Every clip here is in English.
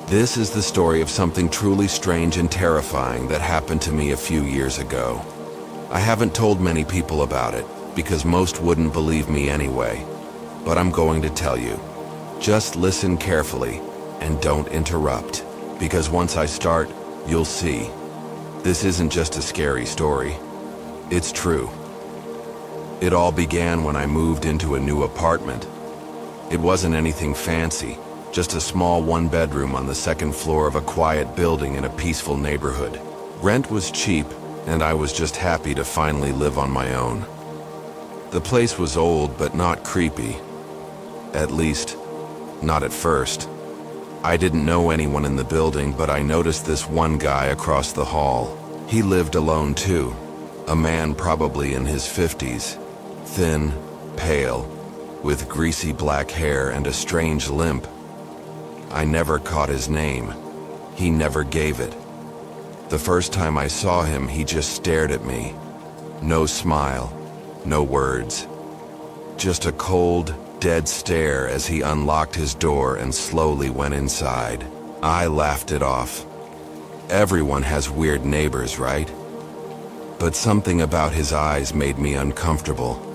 This is the story of something truly strange and terrifying that happened to me a few years ago. I haven't told many people about it because most wouldn't believe me anyway, but I'm going to tell you. Just listen carefully and don't interrupt, because once I start, you'll see. This isn't just a scary story. It's true. It all began when I moved into a new apartment. It wasn't anything fancy, just a small one-bedroom on the second floor of a quiet building in a peaceful neighborhood. Rent was cheap, and I was just happy to finally live on my own. The place was old but not creepy. At least, not at first. I didn't know anyone in the building, but I noticed this one guy across the hall. He lived alone too. A man probably in his 50s. Thin, pale, with greasy black hair and a strange limp. I never caught his name. He never gave it. The first time I saw him, he just stared at me. No smile, no words. Just a cold, dead stare as he unlocked his door and slowly went inside. I laughed it off. Everyone has weird neighbors, right? But something about his eyes made me uncomfortable.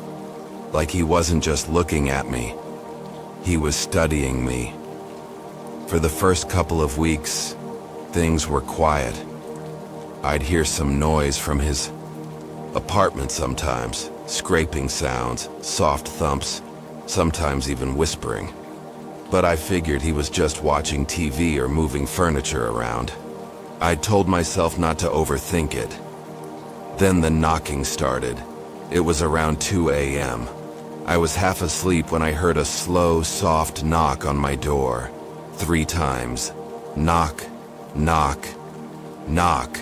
Like he wasn't just looking at me. He was studying me. For the first couple of weeks, things were quiet. I'd hear some noise from his apartment sometimes, scraping sounds, soft thumps, sometimes even whispering. But I figured he was just watching TV or moving furniture around. I told myself not to overthink it. Then the knocking started. It was around 2 a.m. I was half asleep when I heard a slow, soft knock on my door. 3 times. Knock, knock, knock.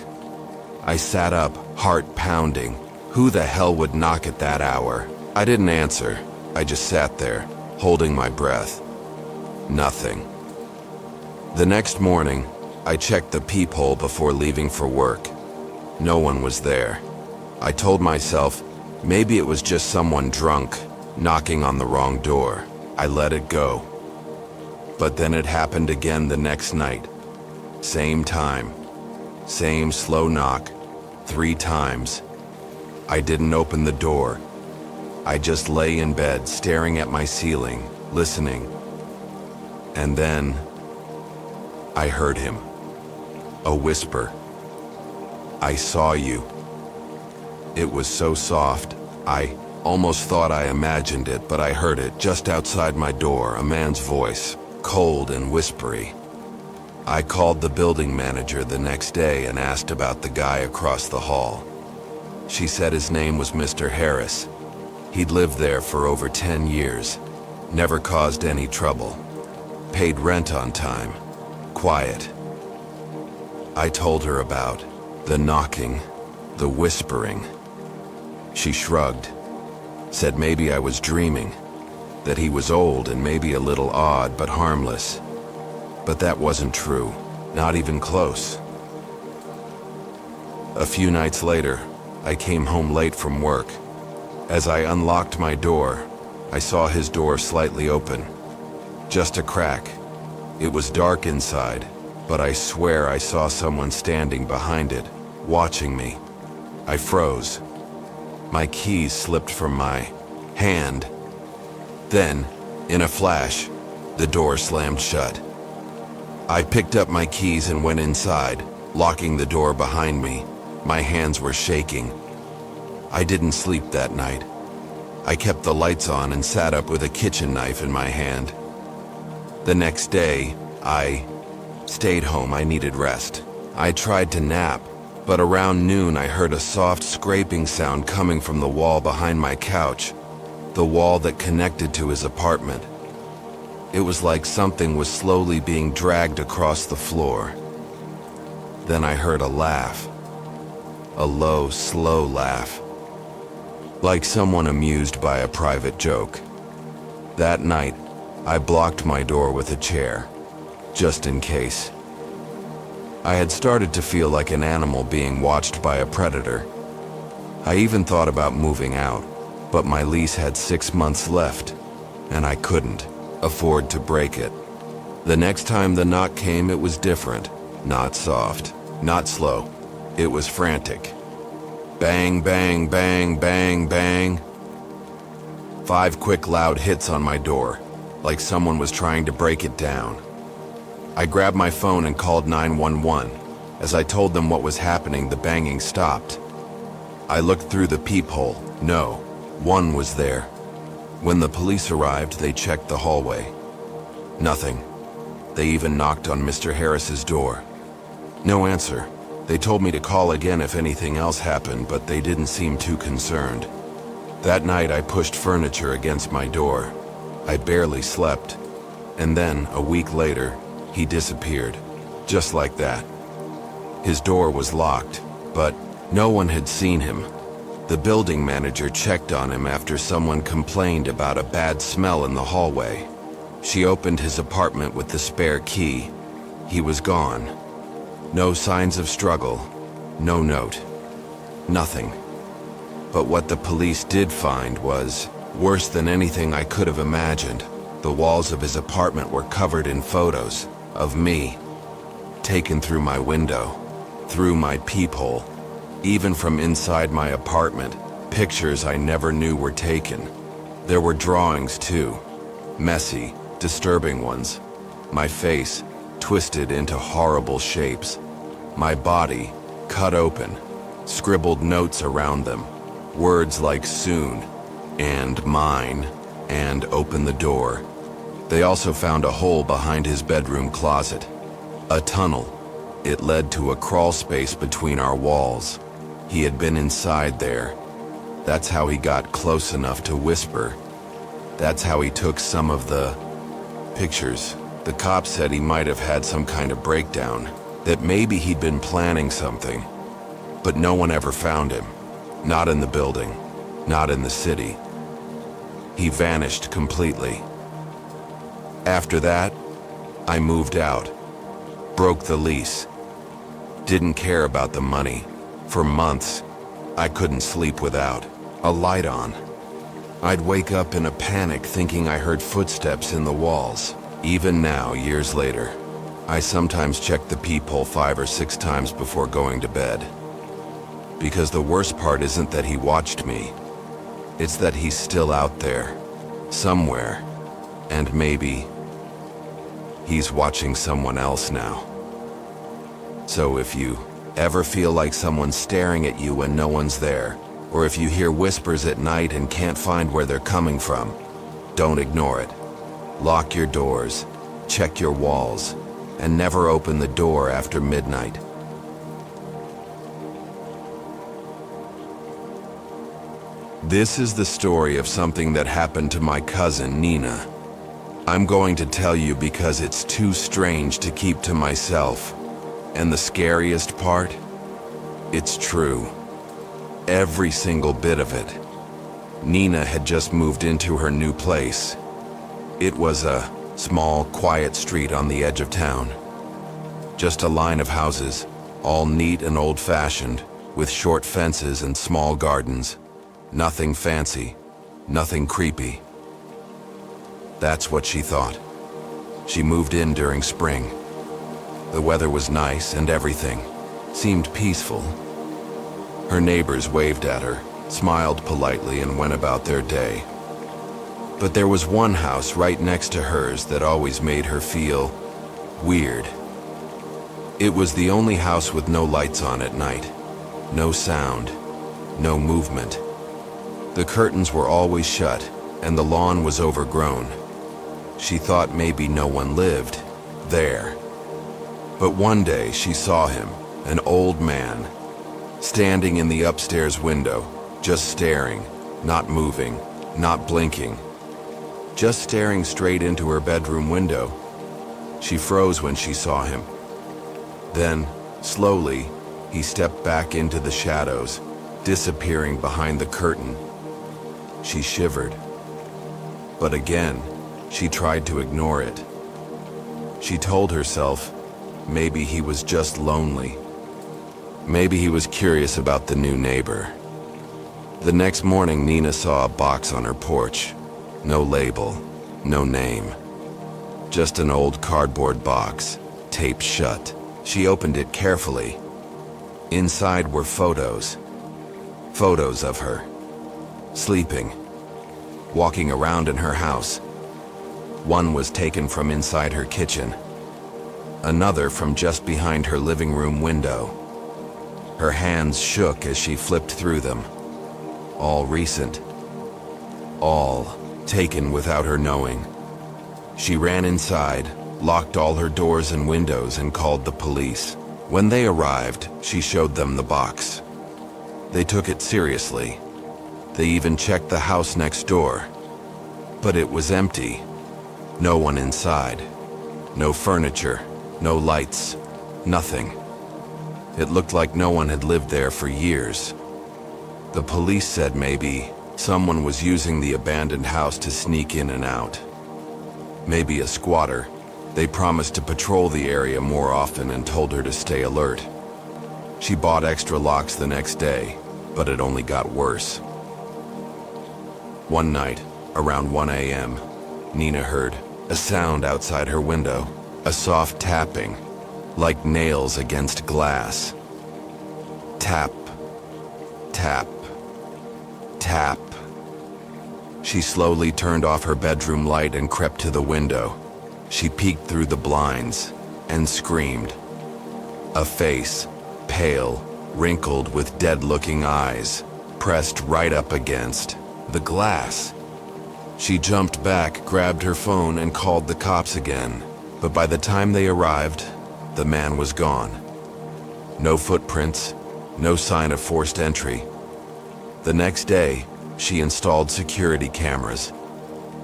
I sat up, heart pounding. Who the hell would knock at that hour? I didn't answer. I just sat there, holding my breath. Nothing. The next morning, I checked the peephole before leaving for work. No one was there. I told myself, maybe it was just someone drunk, knocking on the wrong door. I let it go. But then it happened again the next night. Same time. Same slow knock. 3 times. I didn't open the door. I just lay in bed, staring at my ceiling, listening. And then, I heard him. A whisper. I saw you. It was so soft, I almost thought I imagined it, but I heard it just outside my door, a man's voice, cold and whispery. I called the building manager the next day and asked about the guy across the hall. She said his name was Mr. Harris. He'd lived there for over 10 years, never caused any trouble, paid rent on time, quiet. I told her about the knocking, the whispering. She shrugged, said maybe I was dreaming, that he was old and maybe a little odd but harmless. But that wasn't true, not even close. A few nights later, I came home late from work. As I unlocked my door, I saw his door slightly open. Just a crack. It was dark inside, but I swear I saw someone standing behind it, watching me. I froze. My keys slipped from my hand. Then, in a flash, the door slammed shut. I picked up my keys and went inside, locking the door behind me. My hands were shaking. I didn't sleep that night. I kept the lights on and sat up with a kitchen knife in my hand. The next day, I stayed home. I needed rest. I tried to nap, but around noon I heard a soft scraping sound coming from the wall behind my couch, the wall that connected to his apartment. It was like something was slowly being dragged across the floor. Then I heard a laugh. A low, slow laugh. Like someone amused by a private joke. That night, I blocked my door with a chair, just in case. I had started to feel like an animal being watched by a predator. I even thought about moving out, but my lease had 6 months left, and I couldn't afford to break it. The next time the knock came, it was different. Not soft, not slow. It was frantic. Bang, bang, bang, bang, bang. 5 quick, loud hits on my door, like someone was trying to break it down. I grabbed my phone and called 911. As I told them what was happening, the banging stopped. I looked through the peephole. No, one was there. When the police arrived, they checked the hallway. Nothing. They even knocked on Mr. Harris's door. No answer. They told me to call again if anything else happened, but they didn't seem too concerned. That night, I pushed furniture against my door. I barely slept. And then, a week later, he disappeared. Just like that. His door was locked, but no one had seen him. The building manager checked on him after someone complained about a bad smell in the hallway. She opened his apartment with the spare key. He was gone. No signs of struggle. No note. Nothing. But what the police did find was worse than anything I could have imagined. The walls of his apartment were covered in photos of me, taken through my window, through my peephole, even from inside my apartment, pictures I never knew were taken. There were drawings too, messy, disturbing ones. My face twisted into horrible shapes. My body cut open, scribbled notes around them, words like soon, and mine, and open the door. They also found a hole behind his bedroom closet, a tunnel. It led to a crawl space between our walls. He had been inside there. That's how he got close enough to whisper. That's how he took some of the pictures. The cops said he might have had some kind of breakdown, that maybe he'd been planning something. But no one ever found him. Not in the building, not in the city. He vanished completely. After that, I moved out, broke the lease, didn't care about the money. For months, I couldn't sleep without a light on. I'd wake up in a panic thinking I heard footsteps in the walls. Even now, years later, I sometimes check the peephole 5 or 6 times before going to bed. Because the worst part isn't that he watched me, it's that he's still out there, somewhere, and maybe he's watching someone else now. So if you ever feel like someone's staring at you when no one's there, or if you hear whispers at night and can't find where they're coming from, don't ignore it. Lock your doors, check your walls, and never open the door after midnight. This is the story of something that happened to my cousin, Nina. I'm going to tell you because it's too strange to keep to myself. And the scariest part? It's true. Every single bit of it. Nina had just moved into her new place. It was a small, quiet street on the edge of town. Just a line of houses, all neat and old-fashioned, with short fences and small gardens. Nothing fancy, nothing creepy. That's what she thought. She moved in during spring. The weather was nice and everything seemed peaceful. Her neighbors waved at her, smiled politely, and went about their day. But there was one house right next to hers that always made her feel weird. It was the only house with no lights on at night, no sound, no movement. The curtains were always shut, and the lawn was overgrown. She thought maybe no one lived there. But one day she saw him, an old man, standing in the upstairs window, just staring, not moving, not blinking, just staring straight into her bedroom window. She froze when she saw him. Then, slowly, he stepped back into the shadows, disappearing behind the curtain. She shivered. But again, she tried to ignore it. She told herself, maybe he was just lonely. Maybe he was curious about the new neighbor. The next morning, Nina saw a box on her porch. No label, no name. Just an old cardboard box, taped shut. She opened it carefully. Inside were photos. Photos of her. Sleeping. Walking around in her house. One was taken from inside her kitchen. Another from just behind her living room window. Her hands shook as she flipped through them. All recent. All taken without her knowing. She ran inside, locked all her doors and windows, and called the police. When they arrived, she showed them the box. They took it seriously. They even checked the house next door. But it was empty. No one inside. No furniture, no lights, nothing. It looked like no one had lived there for years. The police said maybe someone was using the abandoned house to sneak in and out. Maybe a squatter. They promised to patrol the area more often and told her to stay alert. She bought extra locks the next day, but it only got worse. One night, around 1 a.m., Nina heard a sound outside her window, a soft tapping, like nails against glass. Tap, tap, tap. She slowly turned off her bedroom light and crept to the window. She peeked through the blinds and screamed. A face, pale, wrinkled with dead-looking eyes, pressed right up against the glass. She jumped back, grabbed her phone, and called the cops again. But by the time they arrived, the man was gone. No footprints, no sign of forced entry. The next day, she installed security cameras.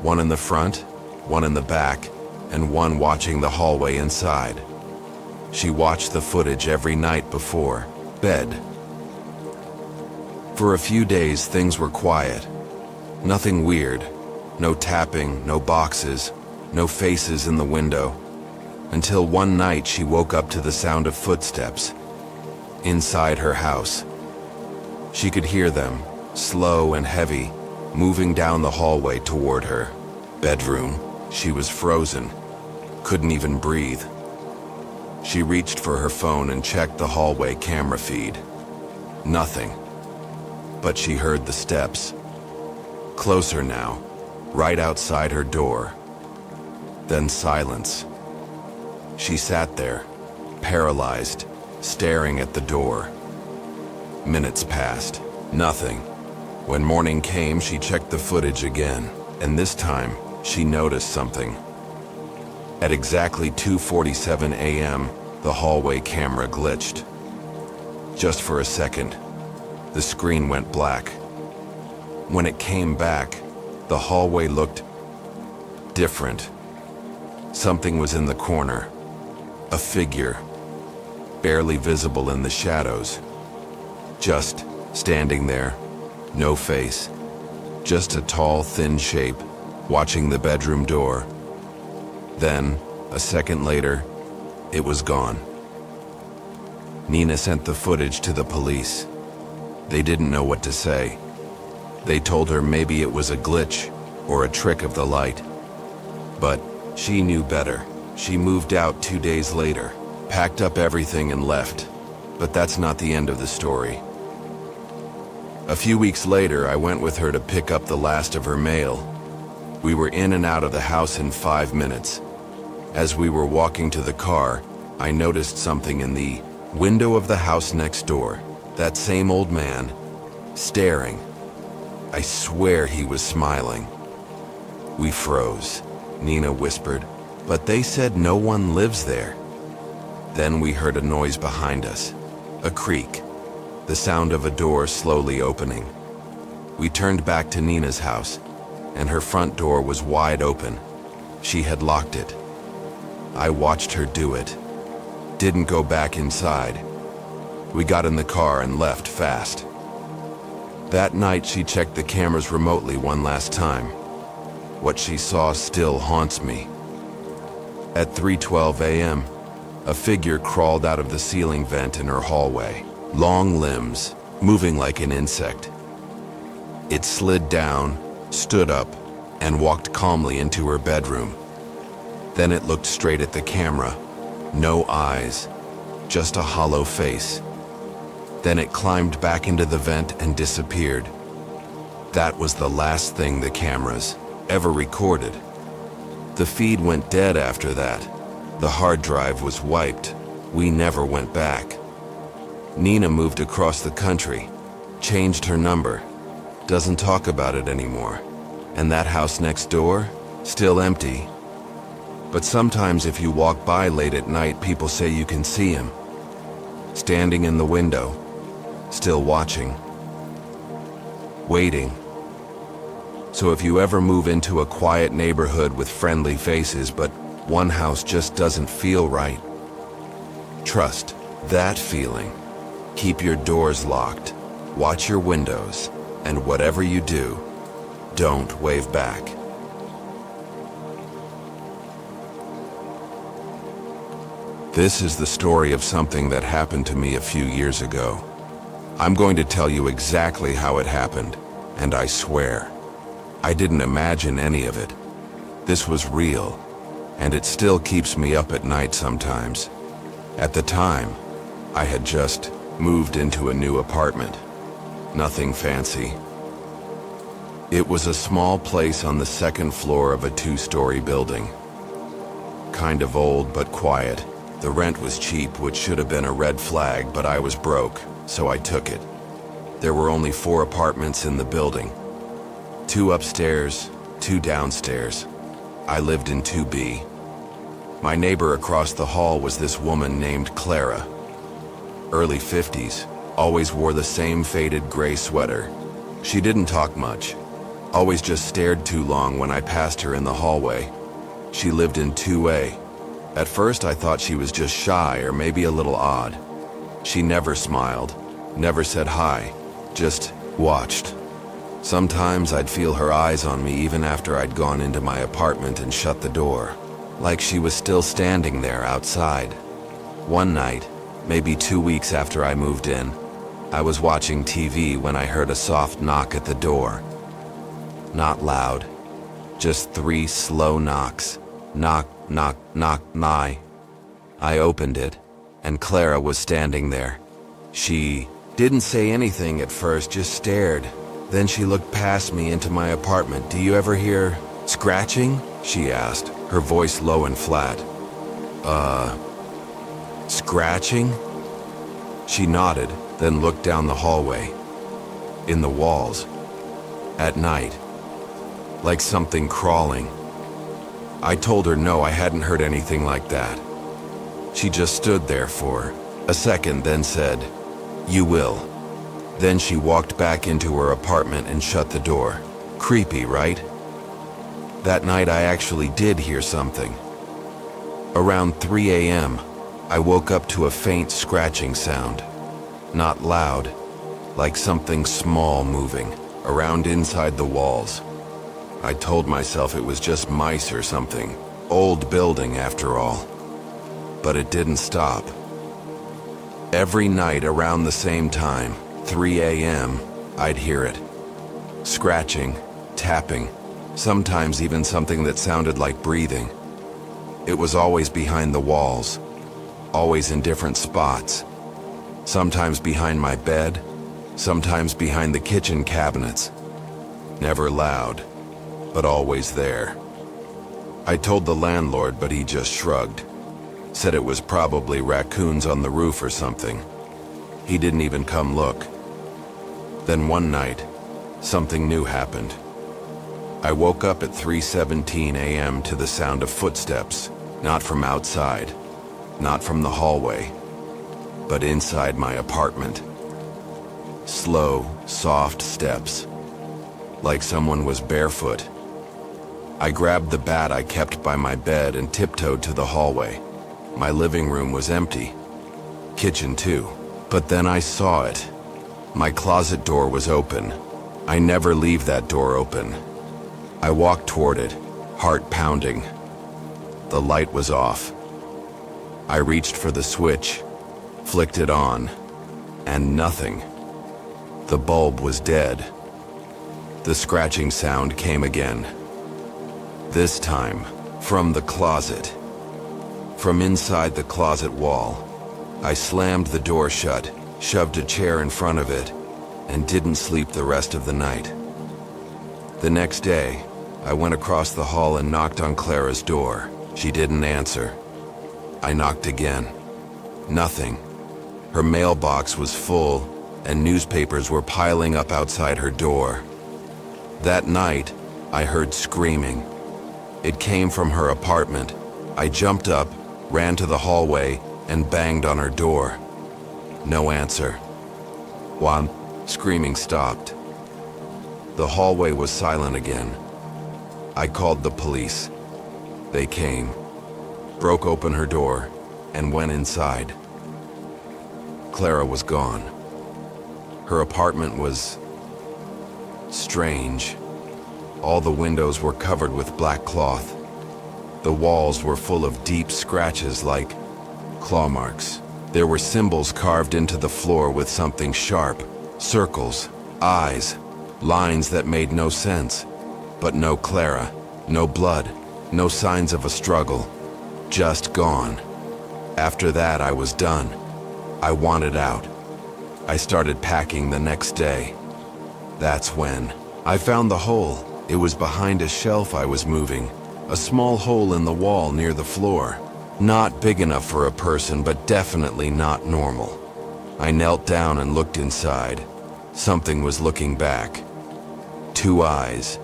One in the front, one in the back, and one watching the hallway inside. She watched the footage every night before bed. For a few days, things were quiet. Nothing weird. No tapping, no boxes, no faces in the window. Until one night she woke up to the sound of footsteps inside her house. She could hear them, slow and heavy, moving down the hallway toward her bedroom. She was frozen, couldn't even breathe. She reached for her phone and checked the hallway camera feed. Nothing. But she heard the steps. Closer now, right outside her door. Then silence. She sat there, paralyzed, staring at the door. Minutes passed. Nothing. When morning came, she checked the footage again, and this time, she noticed something. At exactly 2:47 a.m., the hallway camera glitched. Just for a second, the screen went black. When it came back, the hallway looked different. Something was in the corner. A figure, barely visible in the shadows. Just standing there, no face. Just a tall, thin shape, watching the bedroom door. Then, a second later, it was gone. Nina sent the footage to the police. They didn't know what to say. They told her maybe it was a glitch or a trick of the light. But she knew better. She moved out 2 days later, packed up everything and left. But that's not the end of the story. A few weeks later, I went with her to pick up the last of her mail. We were in and out of the house in 5 minutes. As we were walking to the car, I noticed something in the window of the house next door. That same old man, staring. I swear he was smiling. We froze. Nina whispered, "But they said no one lives there." Then we heard a noise behind us. A creak. The sound of a door slowly opening. We turned back to Nina's house, and her front door was wide open. She had locked it. I watched her do it. Didn't go back inside. We got in the car and left fast. That night she checked the cameras remotely one last time. What she saw still haunts me. At 3:12 a.m., a figure crawled out of the ceiling vent in her hallway. Long limbs, moving like an insect. It slid down, stood up, and walked calmly into her bedroom. Then it looked straight at the camera. No eyes, just a hollow face. Then it climbed back into the vent and disappeared. That was the last thing the cameras ever recorded. The feed went dead after that. The hard drive was wiped. We never went back. Nina moved across the country, changed her number, doesn't talk about it anymore. And that house next door, still empty. But sometimes if you walk by late at night, people say you can see him, standing in the window, still watching, waiting. So if you ever move into a quiet neighborhood with friendly faces, but one house just doesn't feel right, trust that feeling. Keep your doors locked, watch your windows, and whatever you do, don't wave back. This is the story of something that happened to me a few years ago. I'm going to tell you exactly how it happened, and I swear, I didn't imagine any of it. This was real, and it still keeps me up at night sometimes. At the time, I had just moved into a new apartment. Nothing fancy. It was a small place on the second floor of a 2-story building. Kind of old but quiet. The rent was cheap, which should have been a red flag, but I was broke, so I took it. There were only 4 apartments in the building. 2 upstairs, 2 downstairs. I lived in 2B. My neighbor across the hall was this woman named Clara. Early 50s, always wore the same faded gray sweater. She didn't talk much, always just stared too long when I passed her in the hallway. She lived in 2A. At first I thought she was just shy or maybe a little odd. She never smiled, never said hi, just watched. Sometimes I'd feel her eyes on me even after I'd gone into my apartment and shut the door, like she was still standing there outside. One night, maybe 2 weeks after I moved in, I was watching TV when I heard a soft knock at the door. Not loud, just 3 slow knocks. Knock, knock, knock, nigh. I opened it, and Clara was standing there. She didn't say anything at first, just stared. Then she looked past me into my apartment. "Do you ever hear scratching?" she asked, her voice low and flat. Scratching? She nodded, then looked down the hallway. In the walls. At night. Like something crawling. I told her no, I hadn't heard anything like that. She just stood there for a second, then said, "You will." Then she walked back into her apartment and shut the door. Creepy, right? That night I actually did hear something. Around 3 a.m., I woke up to a faint scratching sound. Not loud, like something small moving around inside the walls. I told myself it was just mice or something. Old building after all. But it didn't stop. Every night around the same time, 3 a.m., I'd hear it. Scratching, tapping, sometimes even something that sounded like breathing. It was always behind the walls, always in different spots. Sometimes behind my bed, sometimes behind the kitchen cabinets. Never loud, but always there. I told the landlord, but he just shrugged. Said it was probably raccoons on the roof or something. He didn't even come look. Then one night, something new happened. I woke up at 3:17 a.m. to the sound of footsteps, not from outside, not from the hallway, but inside my apartment. Slow, soft steps, like someone was barefoot. I grabbed the bat I kept by my bed and tiptoed to the hallway. My living room was empty. Kitchen too. But then I saw it. My closet door was open. I never leave that door open. I walked toward it, heart pounding. The light was off. I reached for the switch, flicked it on, and nothing. The bulb was dead. The scratching sound came again. This time, From the closet. From inside the closet wall. I slammed the door shut, shoved a chair in front of it, and didn't sleep the rest of the night. The next day, I went across the hall and knocked on Clara's door. She didn't answer. I knocked again. Nothing. Her mailbox was full, and newspapers were piling up outside her door. That night, I heard screaming. It came from her apartment. I jumped up, ran to the hallway, and banged on her door. No answer. One, screaming stopped. The hallway was silent again. I called the police. They came, broke open her door, and went inside. Clara was gone. Her apartment was strange. All the windows were covered with black cloth. The walls were full of deep scratches like claw marks. There were symbols carved into the floor with something sharp, circles, eyes, lines that made no sense. But no Clara, no blood, no signs of a struggle. Just gone. After that, I was done. I wanted out. I started packing the next day. That's when I found the hole. It was behind a shelf I was moving, a small hole in the wall near the floor. Not big enough for a person, but definitely not normal. I knelt down and looked inside. Something was looking back. Two eyes,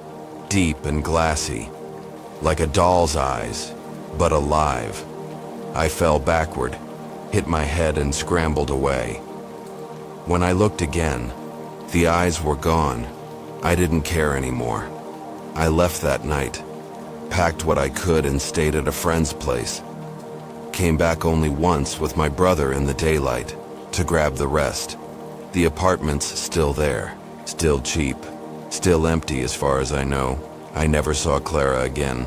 deep and glassy, like a doll's eyes, but alive. I fell backward, hit my head and scrambled away. When I looked again, the eyes were gone. I didn't care anymore. I left that night, packed what I could and stayed at a friend's place. Came back only once with my brother in the daylight to grab the rest. The apartment's still there, still cheap, still empty as far as I know. I never saw Clara again.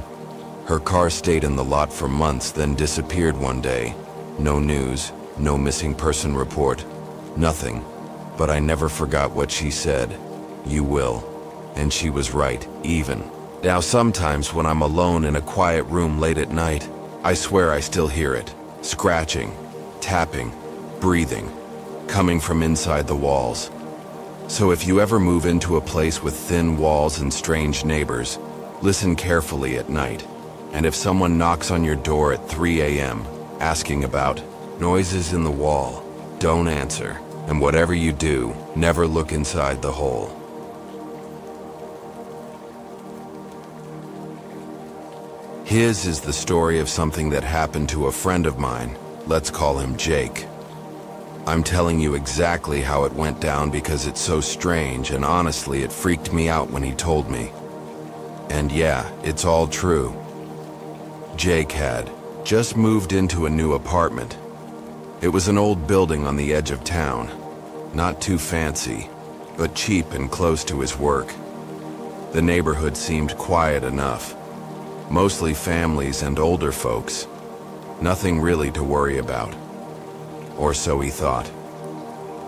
Her car stayed in the lot for months, then disappeared one day. No news, no missing person report, nothing. But I never forgot what she said. You will. And she was right, even. Now sometimes when I'm alone in a quiet room late at night, I swear I still hear it. Scratching, tapping, breathing, coming from inside the walls. So if you ever move into a place with thin walls and strange neighbors, listen carefully at night. And if someone knocks on your door at 3 a.m., asking about noises in the wall, don't answer. And whatever you do, never look inside the hole. His is the story of something that happened to a friend of mine. Let's call him Jake. I'm telling you exactly how it went down because it's so strange, and honestly, it freaked me out when he told me. And yeah, it's all true. Jake had just moved into a new apartment. It was an old building on the edge of town. Not too fancy, but cheap and close to his work. The neighborhood seemed quiet enough. Mostly families and older folks. Nothing really to worry about. Or so he thought.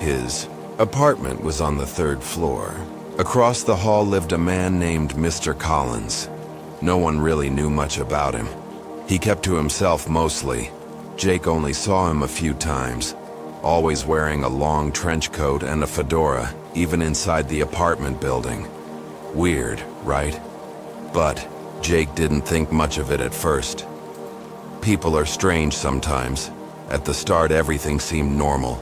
His apartment was on the 3rd floor. Across the hall lived a man named Mr. Collins. No one really knew much about him. He kept to himself mostly. Jake only saw him a few times, always wearing a long trench coat and a fedora, even inside the apartment building. Weird, right? But Jake didn't think much of it at first. People are strange sometimes. At the start, everything seemed normal.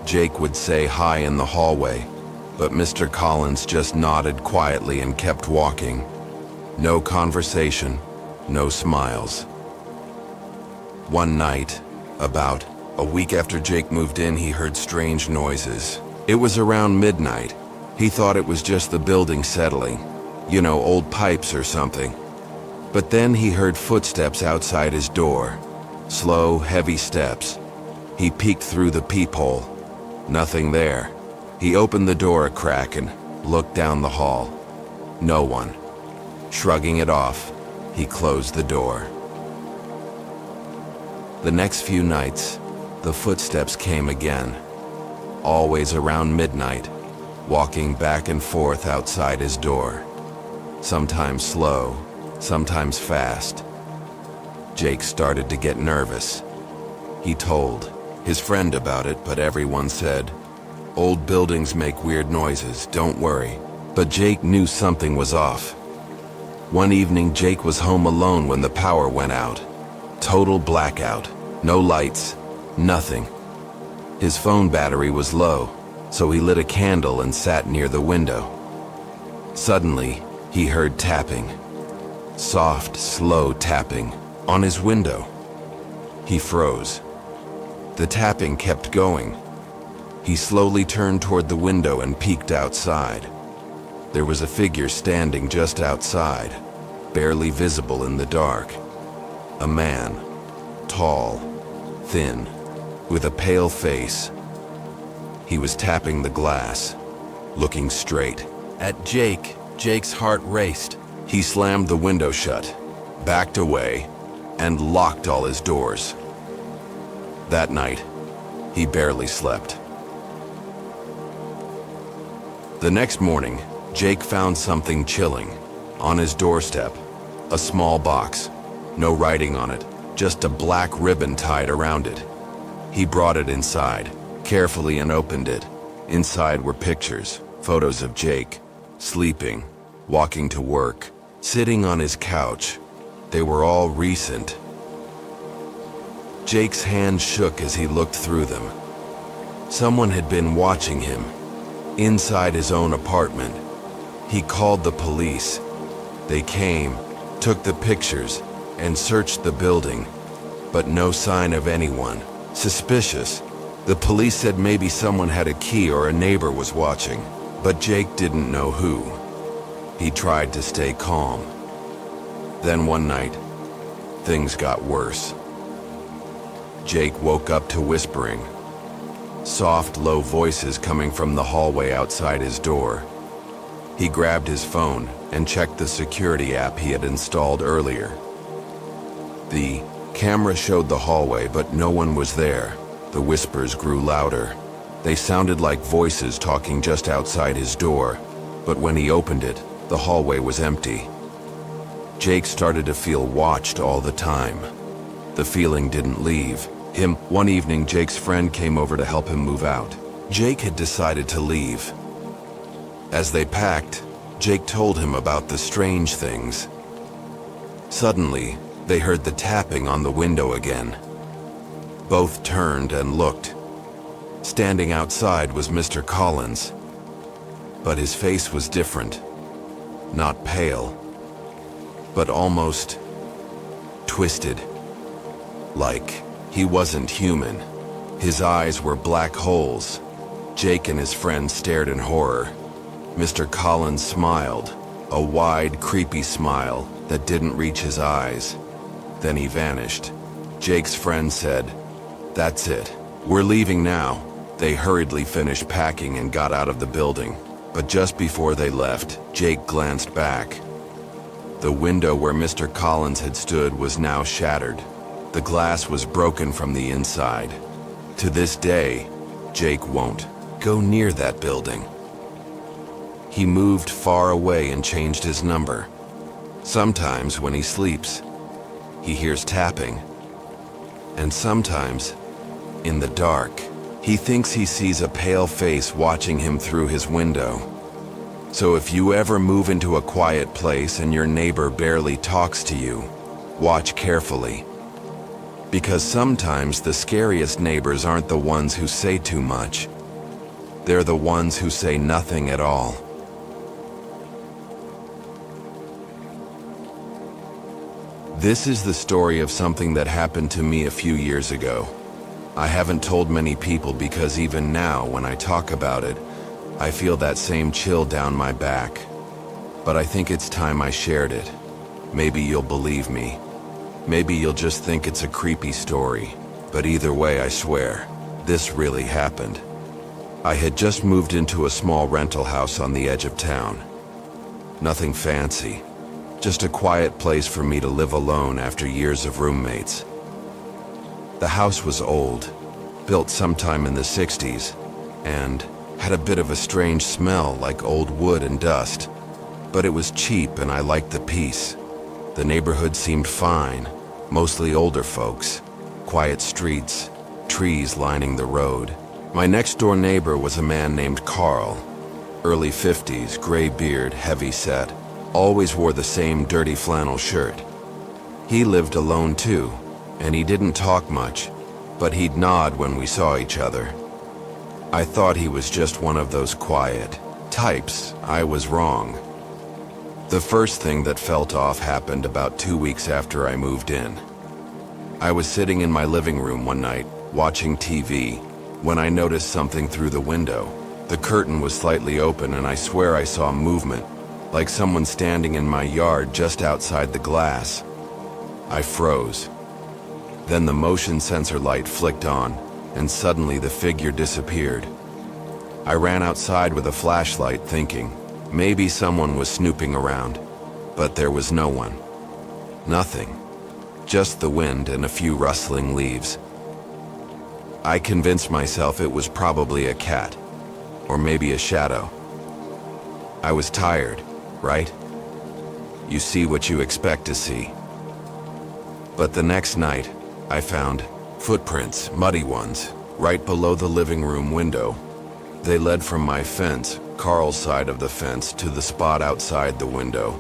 Jake would say hi in the hallway, but Mr. Collins just nodded quietly and kept walking. No conversation, no smiles. One night, about a week after Jake moved in, he heard strange noises. It was around midnight. He thought it was just the building settling. You know, old pipes or something. But then he heard footsteps outside his door. Slow, heavy steps. He peeked through the peephole. Nothing there. He opened the door a crack and looked down the hall. No one. Shrugging it off, he closed the door. The next few nights, the footsteps came again. Always around midnight, walking back and forth outside his door. Sometimes slow, sometimes fast, Jake started to get nervous. He told his friend about it, but everyone said, "Old buildings make weird noises, don't worry." But Jake knew something was off. One evening, Jake was home alone when the power went out. Total blackout. No lights. Nothing. His phone battery was low, so he lit a candle and sat near the window. Suddenly, he heard tapping. Soft, slow tapping on his window. He froze. The tapping kept going. He slowly turned toward the window and peeked outside. There was a figure standing just outside, barely visible in the dark. A man, tall, thin, with a pale face. He was tapping the glass, looking straight at Jake. Jake's heart raced. He slammed the window shut, backed away, and locked all his doors. That night, he barely slept. The next morning, Jake found something chilling on his doorstep. A small box, no writing on it, just a black ribbon tied around it. He brought it inside, carefully, and opened it. Inside were pictures, photos of Jake, sleeping, walking to work, sitting on his couch. They were all recent. Jake's hand shook as he looked through them. Someone had been watching him, inside his own apartment. He called the police. They came, took the pictures, and searched the building, but no sign of anyone. Suspicious. The police said maybe someone had a key or a neighbor was watching, but Jake didn't know who. He tried to stay calm. Then one night, things got worse. Jake woke up to whispering. Soft, low voices coming from the hallway outside his door. He grabbed his phone and checked the security app he had installed earlier. The camera showed the hallway, but no one was there. The whispers grew louder. They sounded like voices talking just outside his door, but when he opened it, the hallway was empty. Jake started to feel watched all the time. The feeling didn't leave him. One evening, Jake's friend came over to help him move out. Jake had decided to leave. As they packed, Jake told him about the strange things. Suddenly, they heard the tapping on the window again. Both turned and looked. Standing outside was Mr. Collins, but his face was different. Not pale, but almost twisted, like he wasn't human. His eyes were black holes. Jake and his friend stared in horror. Mr. Collins smiled, a wide, creepy smile that didn't reach his eyes. Then he vanished. Jake's friend said, "That's it. We're leaving now." They hurriedly finished packing and got out of the building. But just before they left, Jake glanced back. The window where Mr. Collins had stood was now shattered. The glass was broken from the inside. To this day, Jake won't go near that building. He moved far away and changed his number. Sometimes when he sleeps, he hears tapping. And sometimes, in the dark, he thinks he sees a pale face watching him through his window. So if you ever move into a quiet place and your neighbor barely talks to you, watch carefully. Because sometimes the scariest neighbors aren't the ones who say too much. They're the ones who say nothing at all. This is the story of something that happened to me a few years ago. I haven't told many people because even now, when I talk about it, I feel that same chill down my back. But I think it's time I shared it. Maybe you'll believe me. Maybe you'll just think it's a creepy story. But either way, I swear, this really happened. I had just moved into a small rental house on the edge of town. Nothing fancy, just a quiet place for me to live alone after years of roommates. The house was old, built sometime in the 60s, and had a bit of a strange smell like old wood and dust. But it was cheap and I liked the peace. The neighborhood seemed fine. Mostly older folks, quiet streets, trees lining the road. My next-door neighbor was a man named Carl. Early 50s, gray beard, heavy set. Always wore the same dirty flannel shirt. He lived alone too, and he didn't talk much, but he'd nod when we saw each other. I thought he was just one of those quiet types. I was wrong. The first thing that felt off happened about 2 weeks after I moved in. I was sitting in my living room one night, watching TV, when I noticed something through the window. The curtain was slightly open and I swear I saw movement, like someone standing in my yard just outside the glass. I froze. Then the motion sensor light flicked on, and suddenly the figure disappeared. I ran outside with a flashlight thinking, maybe someone was snooping around, but there was no one. Nothing. Just the wind and a few rustling leaves. I convinced myself it was probably a cat, or maybe a shadow. I was tired, right? You see what you expect to see. But the next night, I found footprints, muddy ones, right below the living room window. They led from my fence, Carl's side of the fence, to the spot outside the window.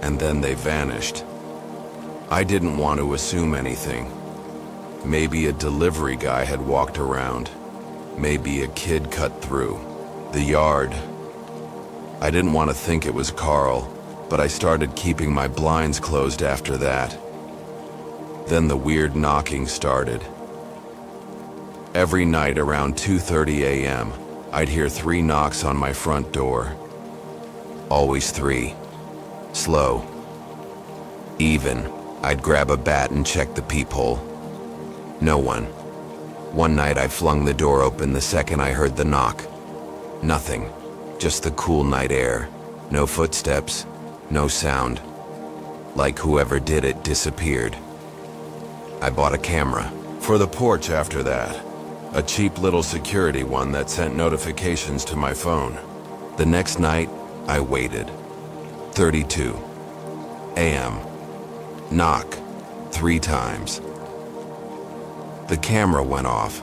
And then they vanished. I didn't want to assume anything. Maybe a delivery guy had walked around. Maybe a kid cut through the yard. I didn't want to think it was Carl, but I started keeping my blinds closed after that. Then the weird knocking started. Every night around 2:30 a.m., I'd hear 3 knocks on my front door. Always 3. Slow. Even. I'd grab a bat and check the peephole. No one. One night I flung the door open the second I heard the knock. Nothing. Just the cool night air. No footsteps. No sound. Like whoever did it disappeared. I bought a camera for the porch after that. A cheap little security one that sent notifications to my phone. The next night, I waited. 32 a.m. Knock. 3 times. The camera went off.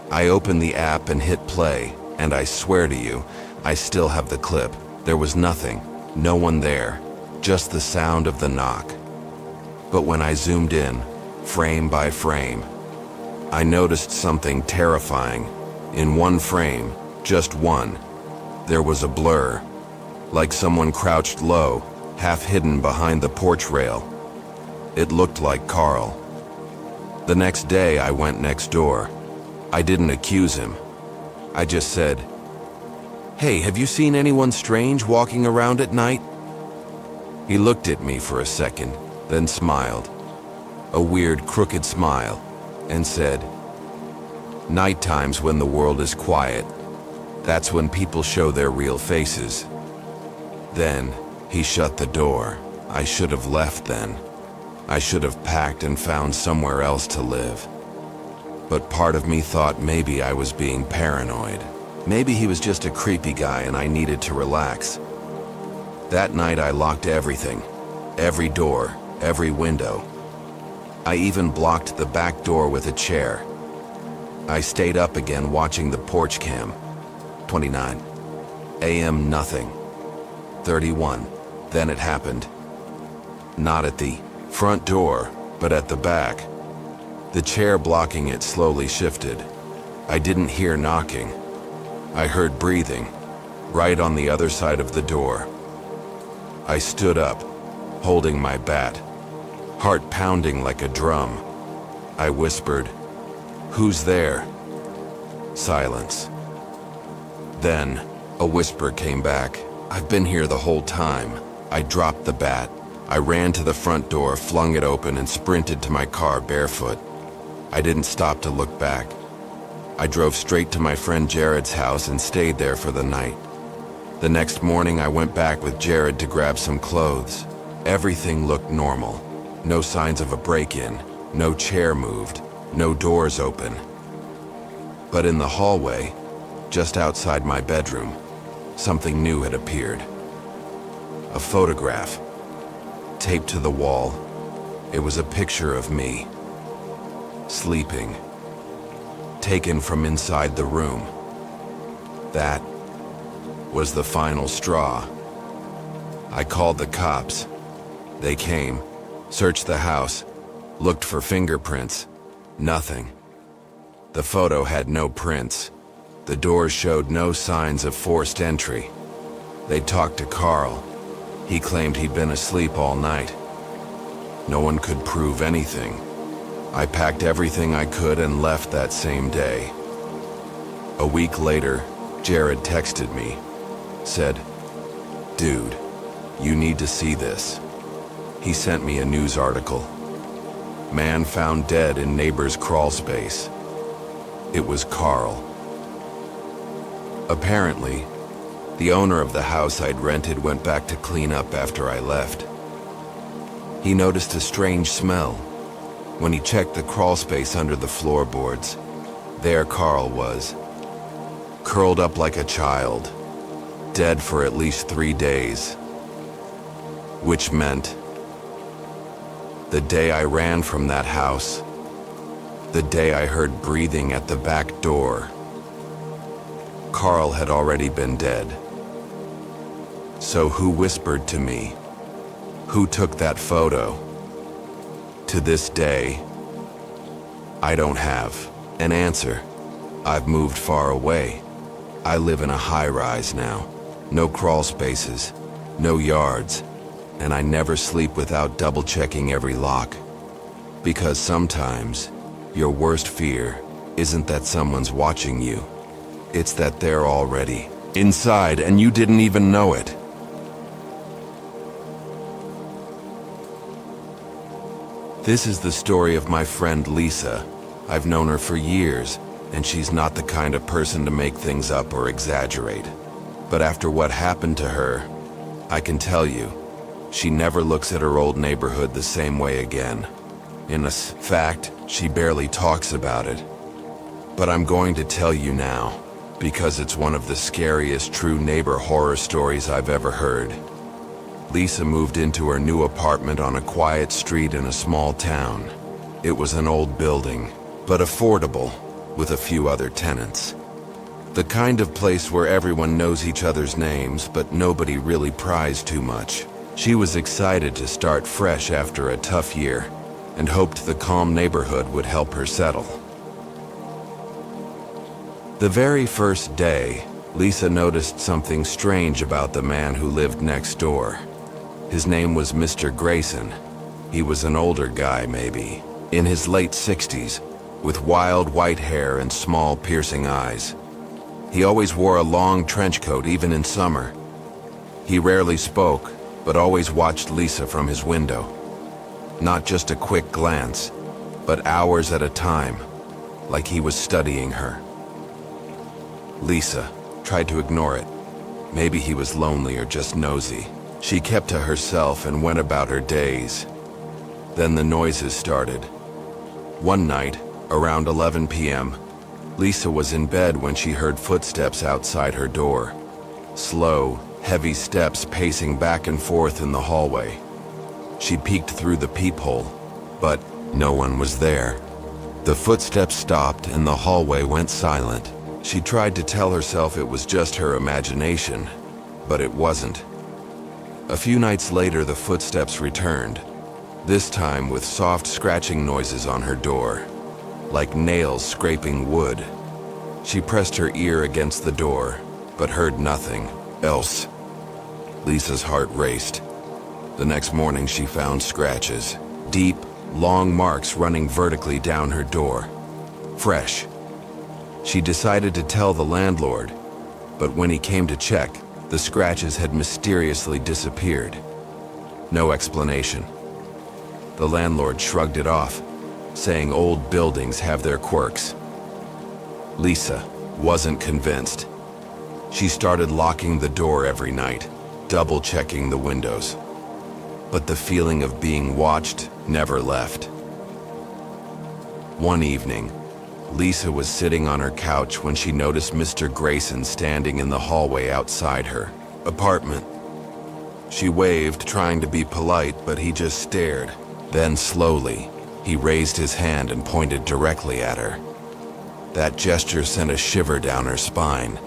I opened the app and hit play, and I swear to you, I still have the clip. There was nothing, no one there, just the sound of the knock. But when I zoomed in, frame by frame, I noticed something terrifying. In one frame, just one, there was a blur, like someone crouched low, half hidden behind the porch rail. It looked like Carl. The next day I went next door. I didn't accuse him. I just said, "Hey, have you seen anyone strange walking around at night?" He looked at me for a second, then smiled. A weird, crooked smile, and said, "Night times when the world is quiet. That's when people show their real faces." Then he shut the door. I should have left then. I should have packed and found somewhere else to live. But part of me thought maybe I was being paranoid. Maybe he was just a creepy guy and I needed to relax. That night I locked everything. Every door, every window. I even blocked the back door with a chair. I stayed up again watching the porch cam. 29 a.m. nothing. 31. Then it happened. Not at the front door, but at the back. The chair blocking it slowly shifted. I didn't hear knocking. I heard breathing, right on the other side of the door. I stood up, holding my bat, heart pounding like a drum. I whispered, "Who's there?" Silence. Then, a whisper came back, "I've been here the whole time." I dropped the bat. I ran to the front door, flung it open, and sprinted to my car barefoot. I didn't stop to look back. I drove straight to my friend Jared's house and stayed there for the night. The next morning I went back with Jared to grab some clothes. Everything looked normal. No signs of a break-in, no chair moved, no doors open. But in the hallway, just outside my bedroom, something new had appeared. A photograph, taped to the wall. It was a picture of me, sleeping, taken from inside the room. That was the final straw. I called the cops. They came, searched the house, looked for fingerprints. Nothing. The photo had no prints. The doors showed no signs of forced entry. They talked to Carl. He claimed he'd been asleep all night. No one could prove anything. I packed everything I could and left that same day. A week later, Jared texted me, said, "Dude, you need to see this." He sent me a news article. Man found dead in neighbor's crawl space. It was Carl. Apparently, the owner of the house I'd rented went back to clean up after I left. He noticed a strange smell. When he checked the crawl space under the floorboards, there Carl was, curled up like a child, dead for at least 3 days. Which meant the day I ran from that house, the day I heard breathing at the back door, Carl had already been dead. So who whispered to me? Who took that photo? To this day, I don't have an answer. I've moved far away. I live in a high-rise now. No crawl spaces, no yards, and I never sleep without double-checking every lock. Because sometimes, your worst fear isn't that someone's watching you. It's that they're already inside and you didn't even know it. This is the story of my friend Lisa. I've known her for years, and she's not the kind of person to make things up or exaggerate. But after what happened to her, I can tell you, she never looks at her old neighborhood the same way again. In fact, she barely talks about it. But I'm going to tell you now, because it's one of the scariest true neighbor horror stories I've ever heard. Lisa moved into her new apartment on a quiet street in a small town. It was an old building, but affordable, with a few other tenants. The kind of place where everyone knows each other's names, but nobody really pries too much. She was excited to start fresh after a tough year, and hoped the calm neighborhood would help her settle. The very first day, Lisa noticed something strange about the man who lived next door. His name was Mr. Grayson. He was an older guy, maybe, in his late 60s, with wild white hair and small piercing eyes. He always wore a long trench coat even in summer. He rarely spoke, but always watched Lisa from his window. Not just a quick glance, but hours at a time, like he was studying her. Lisa tried to ignore it. Maybe he was lonely or just nosy. She kept to herself and went about her days. Then the noises started. One night, around 11 p.m., Lisa was in bed when she heard footsteps outside her door. Slow, heavy steps pacing back and forth in the hallway. She peeked through the peephole, but no one was there. The footsteps stopped and the hallway went silent. She tried to tell herself it was just her imagination, but it wasn't. A few nights later, the footsteps returned, this time with soft scratching noises on her door, like nails scraping wood. She pressed her ear against the door, but heard nothing else. Lisa's heart raced. The next morning, she found scratches, deep, long marks running vertically down her door. Fresh. She decided to tell the landlord, but when he came to check, the scratches had mysteriously disappeared. No explanation. The landlord shrugged it off, saying old buildings have their quirks. Lisa wasn't convinced. She started locking the door every night, double-checking the windows. But the feeling of being watched never left. One evening, Lisa was sitting on her couch when she noticed Mr. Grayson standing in the hallway outside her apartment. She waved, trying to be polite, but he just stared, Then slowly, he raised his hand and pointed directly at her. That gesture sent a shiver down her spine.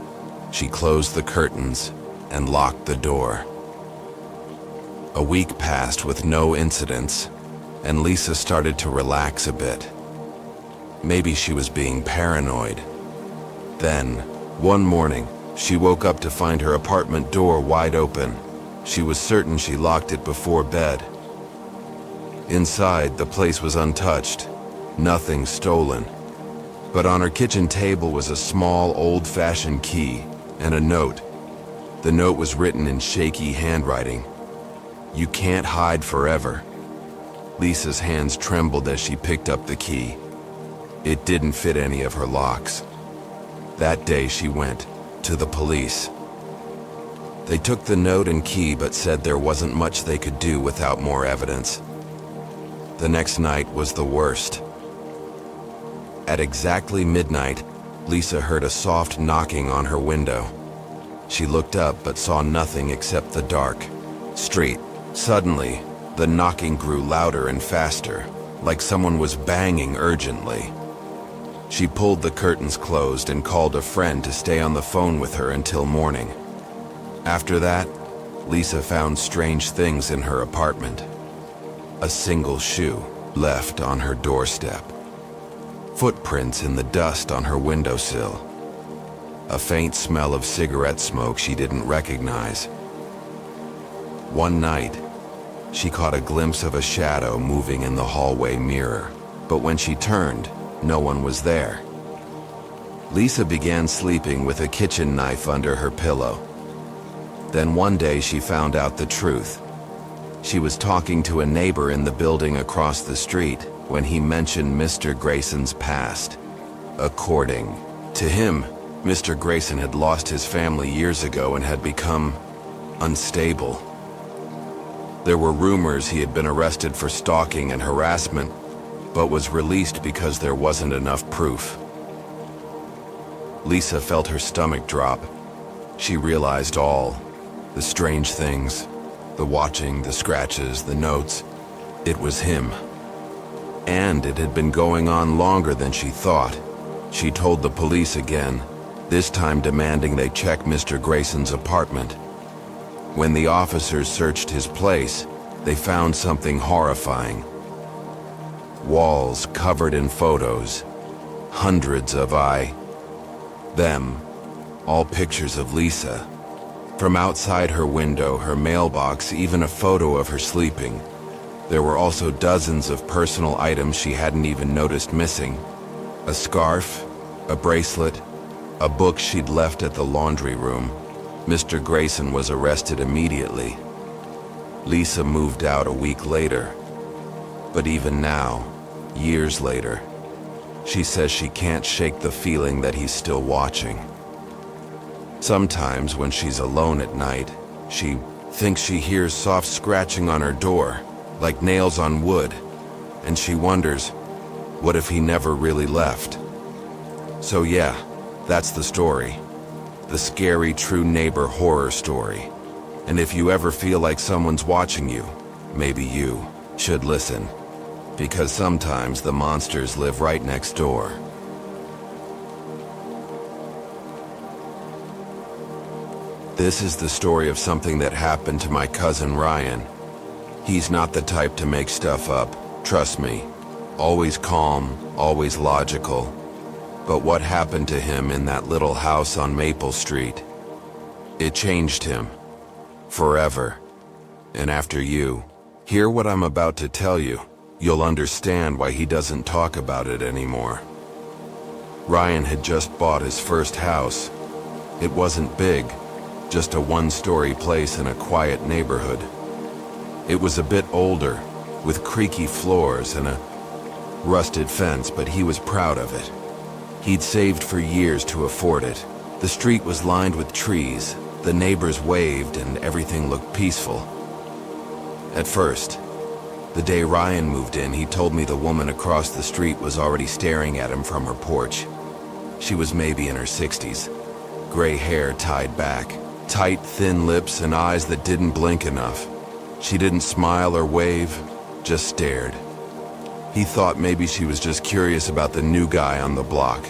She closed the curtains and locked the door. A week passed with no incidents, and Lisa started to relax a bit. Maybe she was being paranoid. Then, one morning, she woke up to find her apartment door wide open. She was certain she locked it before bed. Inside, the place was untouched, nothing stolen. But on her kitchen table was a small, old-fashioned key and a note. The note was written in shaky handwriting. "You can't hide forever." Lisa's hands trembled as she picked up the key. It didn't fit any of her locks. That day she went to the police. They took the note and key but said there wasn't much they could do without more evidence. The next night was the worst. At exactly midnight, Lisa heard a soft knocking on her window. She looked up but saw nothing except the dark street. Suddenly, the knocking grew louder and faster, like someone was banging urgently. She pulled the curtains closed and called a friend to stay on the phone with her until morning. After that, Lisa found strange things in her apartment. A single shoe left on her doorstep. Footprints in the dust on her windowsill. A faint smell of cigarette smoke she didn't recognize. One night, she caught a glimpse of a shadow moving in the hallway mirror, but when she turned, no one was there. Lisa began sleeping with a kitchen knife under her pillow. Then one day she found out the truth. She was talking to a neighbor in the building across the street when he mentioned Mr. Grayson's past. According to him, Mr. Grayson had lost his family years ago and had become unstable. There were rumors he had been arrested for stalking and harassment, but was released because there wasn't enough proof. Lisa felt her stomach drop. She realized all, the strange things, the watching, the scratches, the notes. It was him. And it had been going on longer than she thought. She told the police again, this time demanding they check Mr. Grayson's apartment. When the officers searched his place, they found something horrifying. Walls covered in photos, hundreds of them, all pictures of Lisa. From outside her window, her mailbox, even a photo of her sleeping. There were also dozens of personal items she hadn't even noticed missing. A scarf, a bracelet, a book she'd left at the laundry room. Mr. Grayson was arrested immediately. Lisa moved out a week later. But even now, years later, she says she can't shake the feeling that he's still watching. Sometimes when she's alone at night, she thinks she hears soft scratching on her door, like nails on wood, and she wonders, what if he never really left? So yeah, that's the story. The scary true neighbor horror story. And if you ever feel like someone's watching you, maybe you should listen. Because sometimes the monsters live right next door. This is the story of something that happened to my cousin Ryan. He's not the type to make stuff up, trust me. Always calm, always logical. But what happened to him in that little house on Maple Street? It changed him. Forever. And after you hear what I'm about to tell you, you'll understand why he doesn't talk about it anymore. Ryan had just bought his first house. It wasn't big, just a one-story place in a quiet neighborhood. It was a bit older, with creaky floors and a rusted fence, but he was proud of it. He'd saved for years to afford it. The street was lined with trees, the neighbors waved, and everything looked peaceful. At first, the day Ryan moved in, he told me the woman across the street was already staring at him from her porch. She was maybe in her 60s, gray hair tied back, tight, thin lips and eyes that didn't blink enough. She didn't smile or wave, just stared. He thought maybe she was just curious about the new guy on the block,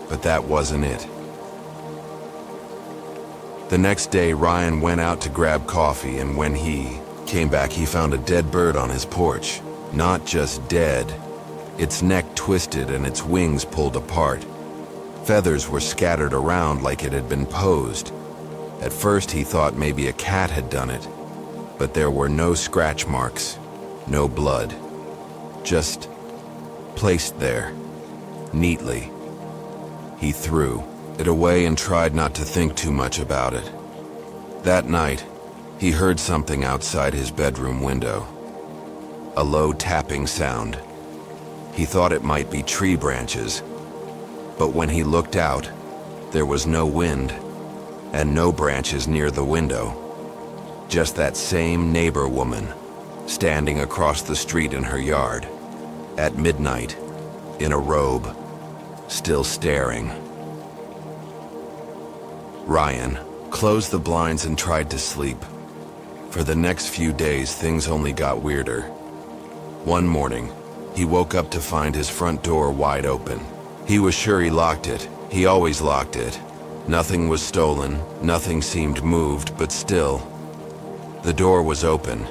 but that wasn't it. The next day, Ryan went out to grab coffee, and when he came back, he found a dead bird on his porch. Not just dead, its neck twisted and its wings pulled apart. Feathers were scattered around like it had been posed. At first, he thought maybe a cat had done it, but there were no scratch marks, no blood. Just placed there, neatly. He threw it away and tried not to think too much about it. That night, he heard something outside his bedroom window. A low tapping sound. He thought it might be tree branches, but when he looked out, there was no wind and no branches near the window. Just that same neighbor woman, standing across the street in her yard, at midnight, in a robe, still staring. Ryan closed the blinds and tried to sleep. For the next few days, things only got weirder. One morning, he woke up to find his front door wide open. He was sure he locked it. He always locked it. Nothing was stolen, nothing seemed moved, but still, the door was open.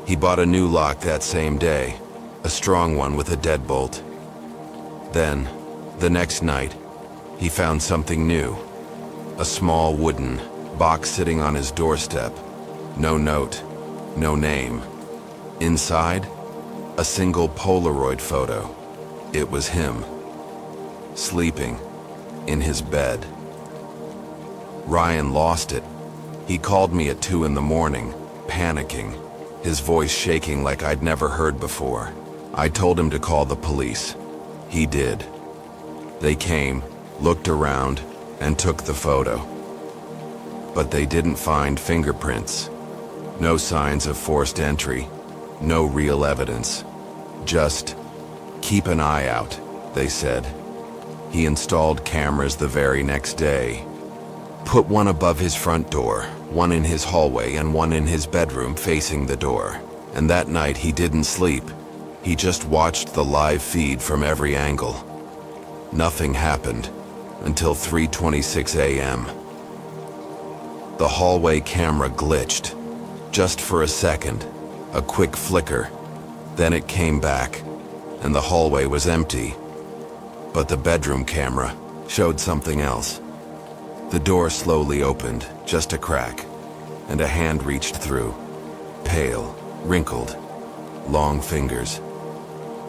He bought a new lock that same day, a strong one with a deadbolt. Then, the next night, he found something new. A small wooden box sitting on his doorstep. No note, no name. Inside, a single Polaroid photo. It was him, sleeping in his bed. Ryan lost it. He called me at 2 a.m, panicking, his voice shaking like I'd never heard before. I told him to call the police. He did. They came, looked around, and took the photo. But they didn't find fingerprints. No signs of forced entry. No real evidence. Just keep an eye out, they said. He installed cameras the very next day. Put one above his front door, one in his hallway, and one in his bedroom facing the door. And that night he didn't sleep. He just watched the live feed from every angle. Nothing happened until 3:26 a.m. The hallway camera glitched, just for a second, a quick flicker. Then it came back, and the hallway was empty. But the bedroom camera showed something else. The door slowly opened, just a crack, and a hand reached through. Pale, wrinkled, long fingers.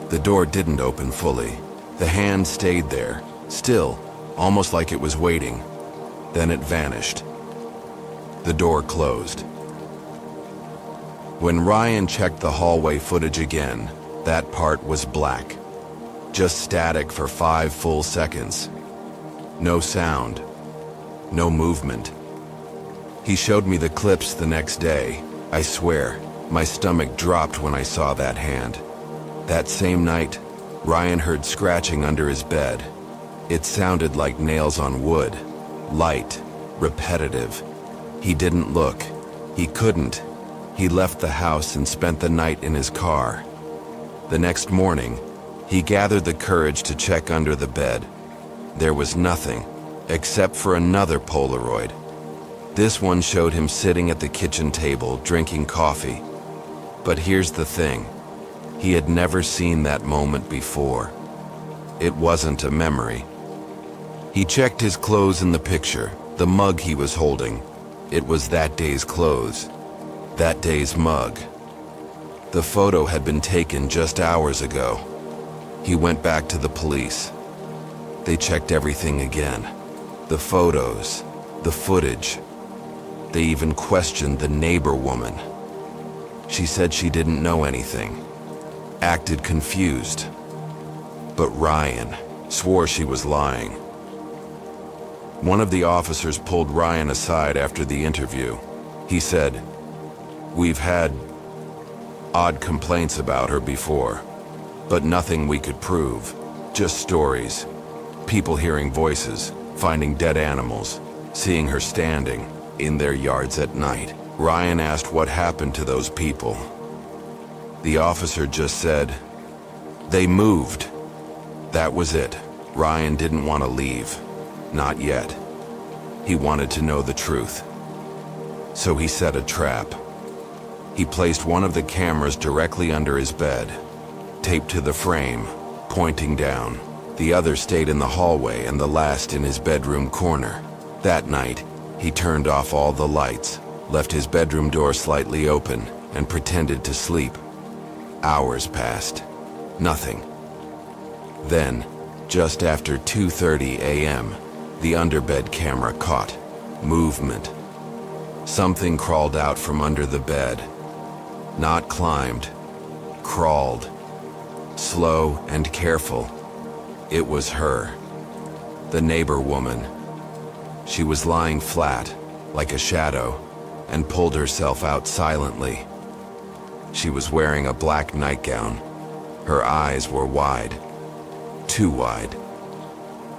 The door didn't open fully. The hand stayed there, still, almost like it was waiting. Then it vanished. The door closed. When Ryan checked the hallway footage again, that part was black. Just static for 5 full seconds. No sound. No movement. He showed me the clips the next day. I swear, my stomach dropped when I saw that hand. That same night, Ryan heard scratching under his bed. It sounded like nails on wood. Light, repetitive. He didn't look. He couldn't. He left the house and spent the night in his car. The next morning, he gathered the courage to check under the bed. There was nothing, except for another Polaroid. This one showed him sitting at the kitchen table, drinking coffee. But here's the thing. He had never seen that moment before. It wasn't a memory. He checked his clothes in the picture, the mug he was holding. It was that day's clothes, that day's mug. The photo had been taken just hours ago. He went back to the police. They checked everything again. The photos, the footage. They even questioned the neighbor woman. She said she didn't know anything, acted confused. But Ryan swore she was lying. One of the officers pulled Ryan aside after the interview. He said, "We've had odd complaints about her before, but nothing we could prove. Just stories. People hearing voices, finding dead animals, seeing her standing in their yards at night." Ryan asked what happened to those people. The officer just said, "They moved." That was it. Ryan didn't want to leave. Not yet. He wanted to know the truth. So he set a trap. He placed one of the cameras directly under his bed, taped to the frame, pointing down. The other stayed in the hallway and the last in his bedroom corner. That night, he turned off all the lights, left his bedroom door slightly open, and pretended to sleep. Hours passed. Nothing. Then, just after 2:30 a.m., the underbed camera caught movement. Something crawled out from under the bed. Not climbed, crawled. Slow and careful. It was her. The neighbor woman. She was lying flat, like a shadow, and pulled herself out silently. She was wearing a black nightgown. Her eyes were wide. Too wide.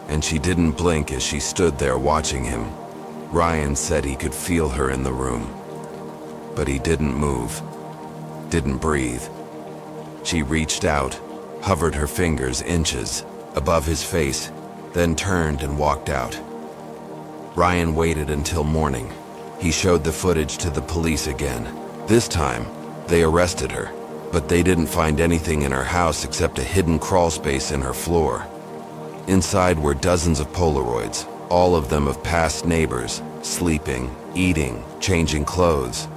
And she didn't blink as she stood there watching him. Ryan said he could feel her in the room. But he didn't move. Didn't breathe. She reached out, hovered her fingers inches above his face, then turned and walked out. Ryan waited until morning. He showed the footage to the police again. This time, they arrested her, but they didn't find anything in her house except a hidden crawl space in her floor. Inside were dozens of Polaroids, all of them of past neighbors, sleeping, eating, changing clothes.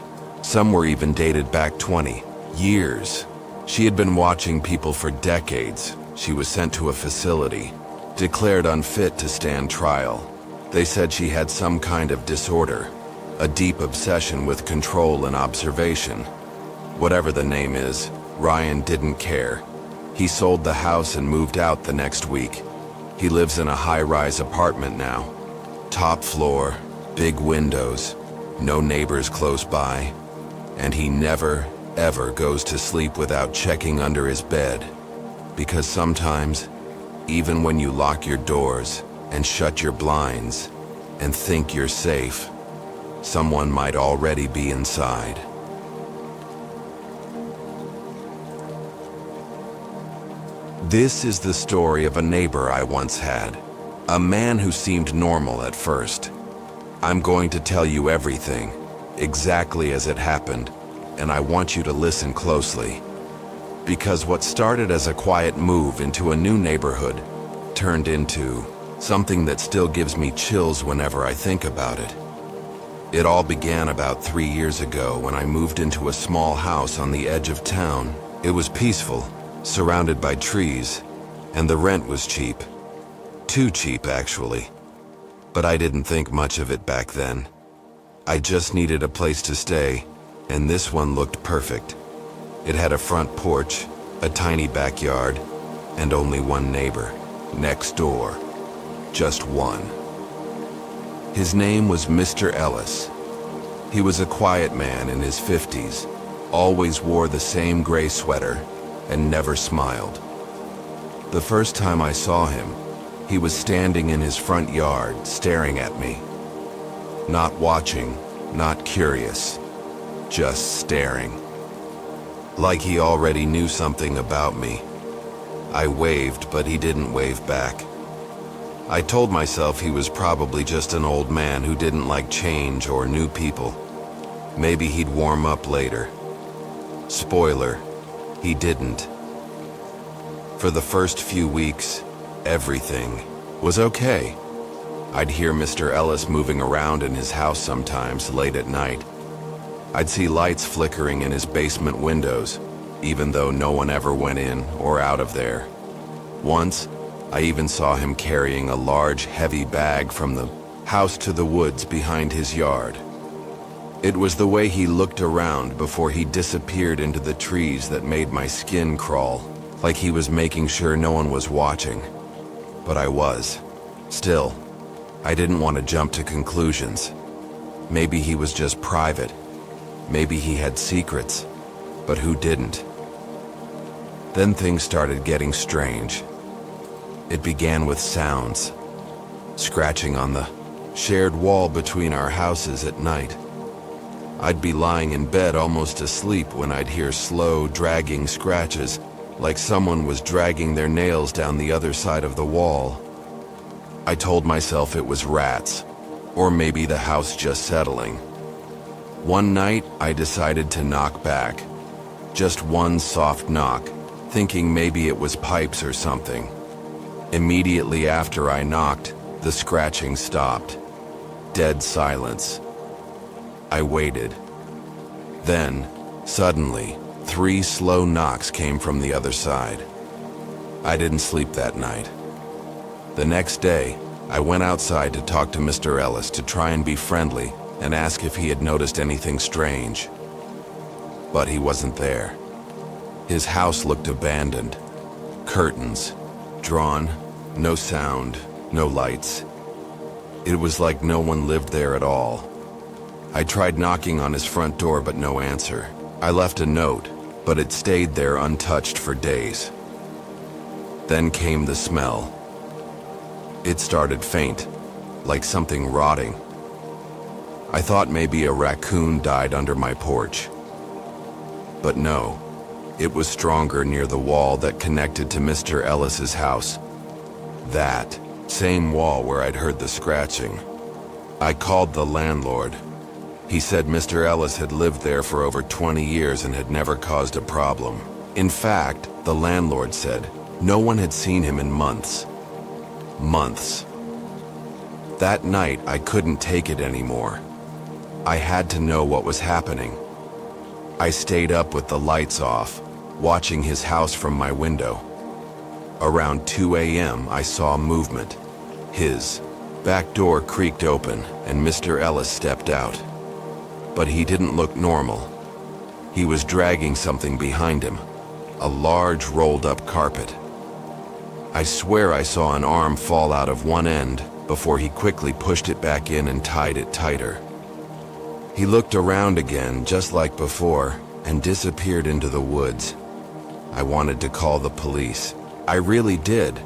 Some were even dated back 20 years. She had been watching people for decades. She was sent to a facility, declared unfit to stand trial. They said she had some kind of disorder, a deep obsession with control and observation. Whatever the name is, Ryan didn't care. He sold the house and moved out the next week. He lives in a high-rise apartment now. Top floor, big windows, no neighbors close by, and he never, ever goes to sleep without checking under his bed. Because sometimes, even when you lock your doors and shut your blinds and think you're safe, someone might already be inside. This is the story of a neighbor I once had, a man who seemed normal at first. I'm going to tell you everything, exactly as it happened, and I want you to listen closely. Because what started as a quiet move into a new neighborhood turned into something that still gives me chills whenever I think about it. It all began about 3 years ago when I moved into a small house on the edge of town. It was peaceful, surrounded by trees, and the rent was cheap. Too cheap, actually. But I didn't think much of it back then. I just needed a place to stay, and this one looked perfect. It had a front porch, a tiny backyard, and only one neighbor, next door. Just one. His name was Mr. Ellis. He was a quiet man in his 50s, always wore the same gray sweater, and never smiled. The first time I saw him, he was standing in his front yard, staring at me. Not watching, not curious, just staring. Like he already knew something about me. I waved, but he didn't wave back. I told myself he was probably just an old man who didn't like change or new people. Maybe he'd warm up later. Spoiler, he didn't. For the first few weeks, everything was okay. I'd hear Mr. Ellis moving around in his house sometimes late at night. I'd see lights flickering in his basement windows, even though no one ever went in or out of there. Once, I even saw him carrying a large, heavy bag from the house to the woods behind his yard. It was the way he looked around before he disappeared into the trees that made my skin crawl, like he was making sure no one was watching. But I was. Still, I didn't want to jump to conclusions. Maybe he was just private. Maybe he had secrets, but who didn't? Then things started getting strange. It began with sounds, scratching on the shared wall between our houses at night. I'd be lying in bed almost asleep when I'd hear slow, dragging scratches, like someone was dragging their nails down the other side of the wall. I told myself it was rats, or maybe the house just settling. One night, I decided to knock back. Just one soft knock, thinking maybe it was pipes or something. Immediately after I knocked, the scratching stopped. Dead silence. I waited. Then, suddenly, 3 slow knocks came from the other side. I didn't sleep that night. The next day, I went outside to talk to Mr. Ellis to try and be friendly and ask if he had noticed anything strange. But he wasn't there. His house looked abandoned. Curtains, drawn, no sound, no lights. It was like no one lived there at all. I tried knocking on his front door, but no answer. I left a note, but it stayed there untouched for days. Then came the smell. It started faint, like something rotting. I thought maybe a raccoon died under my porch. But no, it was stronger near the wall that connected to Mr. Ellis's house. That same wall where I'd heard the scratching. I called the landlord. He said Mr. Ellis had lived there for over 20 years and had never caused a problem. In fact, the landlord said no one had seen him in months. Months. That night, I couldn't take it anymore. I had to know what was happening. I stayed up with the lights off, watching his house from my window. Around 2 a.m., I saw movement. His back door creaked open, and Mr. Ellis stepped out. But he didn't look normal. He was dragging something behind him, a large rolled-up carpet. I swear I saw an arm fall out of one end before he quickly pushed it back in and tied it tighter. He looked around again, just like before, and disappeared into the woods. I wanted to call the police. I really did,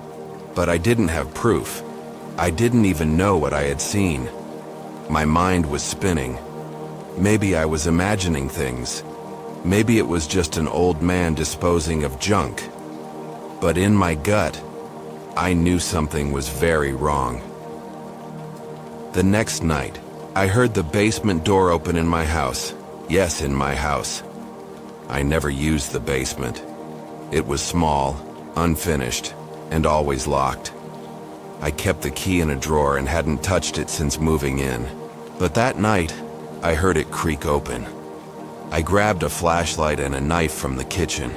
but I didn't have proof. I didn't even know what I had seen. My mind was spinning. Maybe I was imagining things. Maybe it was just an old man disposing of junk. But in my gut, I knew something was very wrong. The next night, I heard the basement door open in my house. Yes, in my house. I never used the basement. It was small, unfinished, and always locked. I kept the key in a drawer and hadn't touched it since moving in. But that night, I heard it creak open. I grabbed a flashlight and a knife from the kitchen.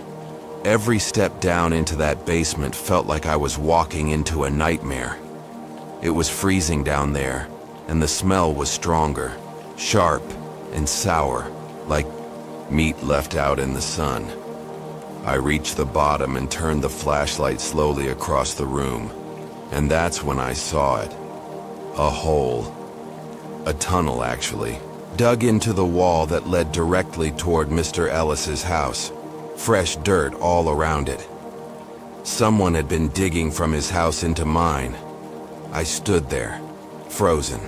Every step down into that basement felt like I was walking into a nightmare. It was freezing down there, and the smell was stronger, sharp, and sour, like meat left out in the sun. I reached the bottom and turned the flashlight slowly across the room, and that's when I saw it. A hole. A tunnel, actually, dug into the wall that led directly toward Mr. Ellis's house. Fresh dirt all around it. Someone had been digging from his house into mine. I stood there, frozen.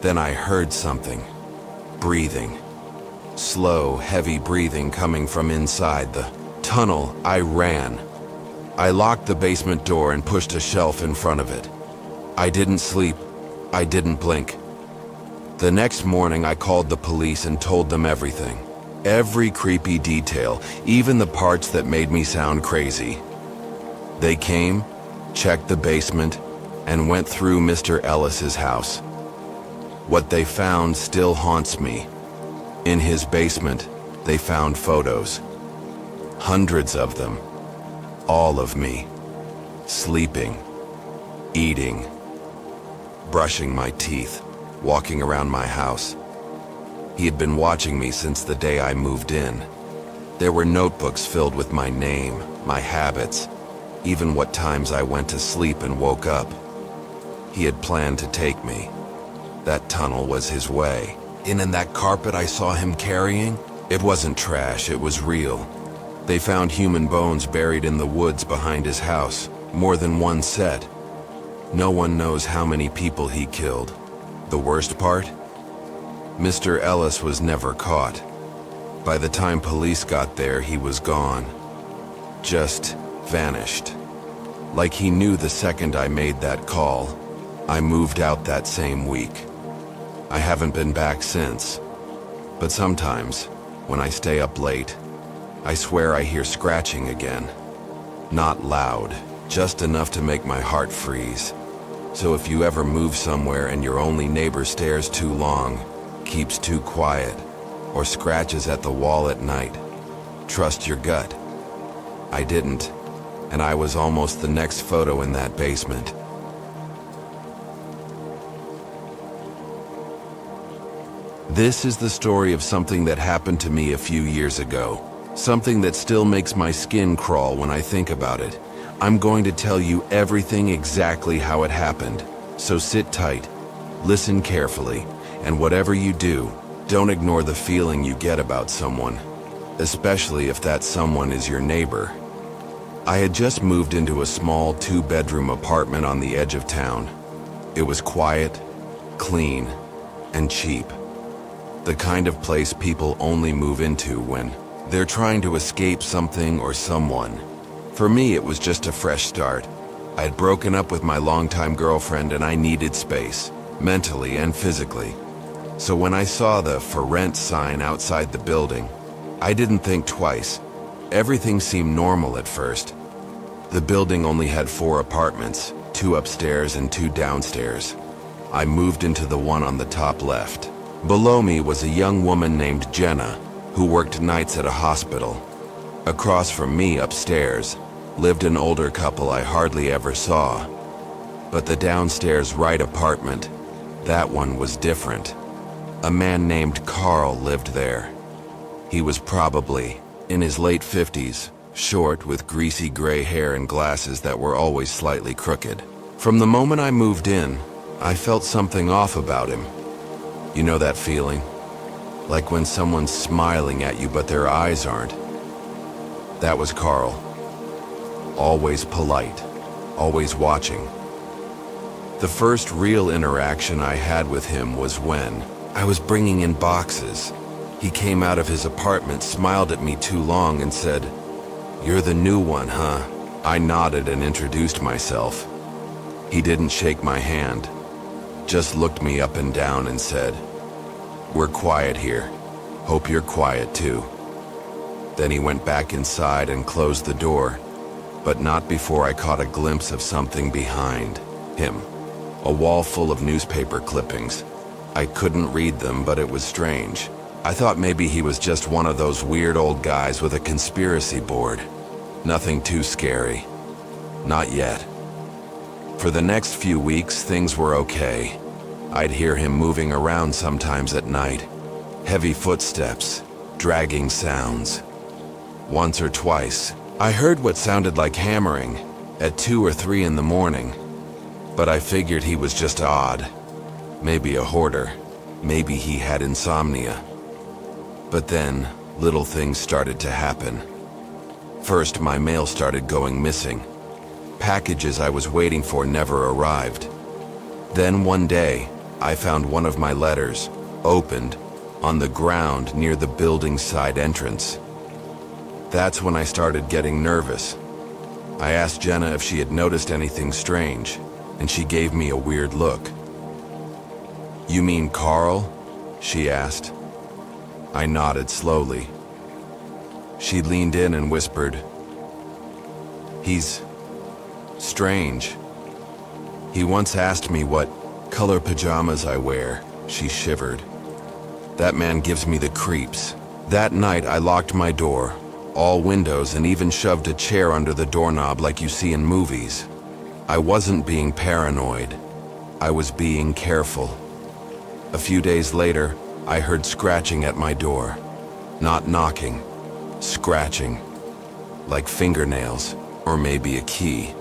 Then I heard something. Breathing. Slow, heavy breathing coming from inside the tunnel. I ran. I locked the basement door and pushed a shelf in front of it. I didn't sleep. I didn't blink. The next morning, I called the police and told them everything. Every creepy detail, even the parts that made me sound crazy. They came, checked the basement, and went through Mr. Ellis's house. What they found still haunts me. In his basement, they found photos. Hundreds of them. All of me. Sleeping. Eating. Brushing my teeth. Walking around my house. He had been watching me since the day I moved in. There were notebooks filled with my name, my habits, even what times I went to sleep and woke up. He had planned to take me. That tunnel was his way. In that carpet I saw him carrying, it wasn't trash, it was real. They found human bones buried in the woods behind his house, more than one set. No one knows how many people he killed. The worst part? Mr. Ellis was never caught. By the time police got there, he was gone. Just vanished. Like he knew the second I made that call. I moved out that same week. I haven't been back since. But sometimes, when I stay up late, I swear I hear scratching again. Not loud, just enough to make my heart freeze. So if you ever move somewhere and your only neighbor stares too long, keeps too quiet, or scratches at the wall at night, trust your gut. I didn't, and I was almost the next photo in that basement. This is the story of something that happened to me a few years ago. Something that still makes my skin crawl when I think about it. I'm going to tell you everything exactly how it happened. So sit tight, listen carefully, and whatever you do, don't ignore the feeling you get about someone, especially if that someone is your neighbor. I had just moved into a small 2-bedroom apartment on the edge of town. It was quiet, clean, and cheap. The kind of place people only move into when they're trying to escape something or someone. For me, it was just a fresh start. I'd broken up with my longtime girlfriend and I needed space, mentally and physically. So when I saw the "for rent" sign outside the building, I didn't think twice. Everything seemed normal at first. The building only had 4 apartments, 2 upstairs and 2 downstairs. I moved into the one on the top left. Below me was a young woman named Jenna, who worked nights at a hospital. Across from me, upstairs, lived an older couple I hardly ever saw. But the downstairs right apartment, that one was different. A man named Carl lived there. He was probably in his late 50s, short with greasy gray hair and glasses that were always slightly crooked. From the moment I moved in, I felt something off about him. You know that feeling? Like when someone's smiling at you but their eyes aren't. That was Carl. Always polite, always watching. The first real interaction I had with him was when I was bringing in boxes. He came out of his apartment, smiled at me too long and said, "You're the new one, huh?" I nodded and introduced myself. He didn't shake my hand, just looked me up and down and said, "We're quiet here. Hope you're quiet too." Then he went back inside and closed the door, but not before I caught a glimpse of something behind him. A wall full of newspaper clippings. I couldn't read them, but it was strange. I thought maybe he was just one of those weird old guys with a conspiracy board. Nothing too scary. Not yet. For the next few weeks, things were okay. I'd hear him moving around sometimes at night. Heavy footsteps, dragging sounds. Once or twice, I heard what sounded like hammering at 2 or 3 in the morning. But I figured he was just odd. Maybe a hoarder. Maybe he had insomnia. But then, little things started to happen. First, my mail started going missing. Packages I was waiting for never arrived. Then one day, I found one of my letters, opened, on the ground near the building's side entrance. That's when I started getting nervous. I asked Jenna if she had noticed anything strange, and she gave me a weird look. "You mean Carl?" she asked. I nodded slowly. She leaned in and whispered, "He's strange. He once asked me what color pajamas I wear." She shivered. "That man gives me the creeps." That night I locked my door, all windows, and even shoved a chair under the doorknob like you see in movies. I wasn't being paranoid. I was being careful. A few days later, I heard scratching at my door. Not knocking, scratching. Like fingernails, or maybe a key.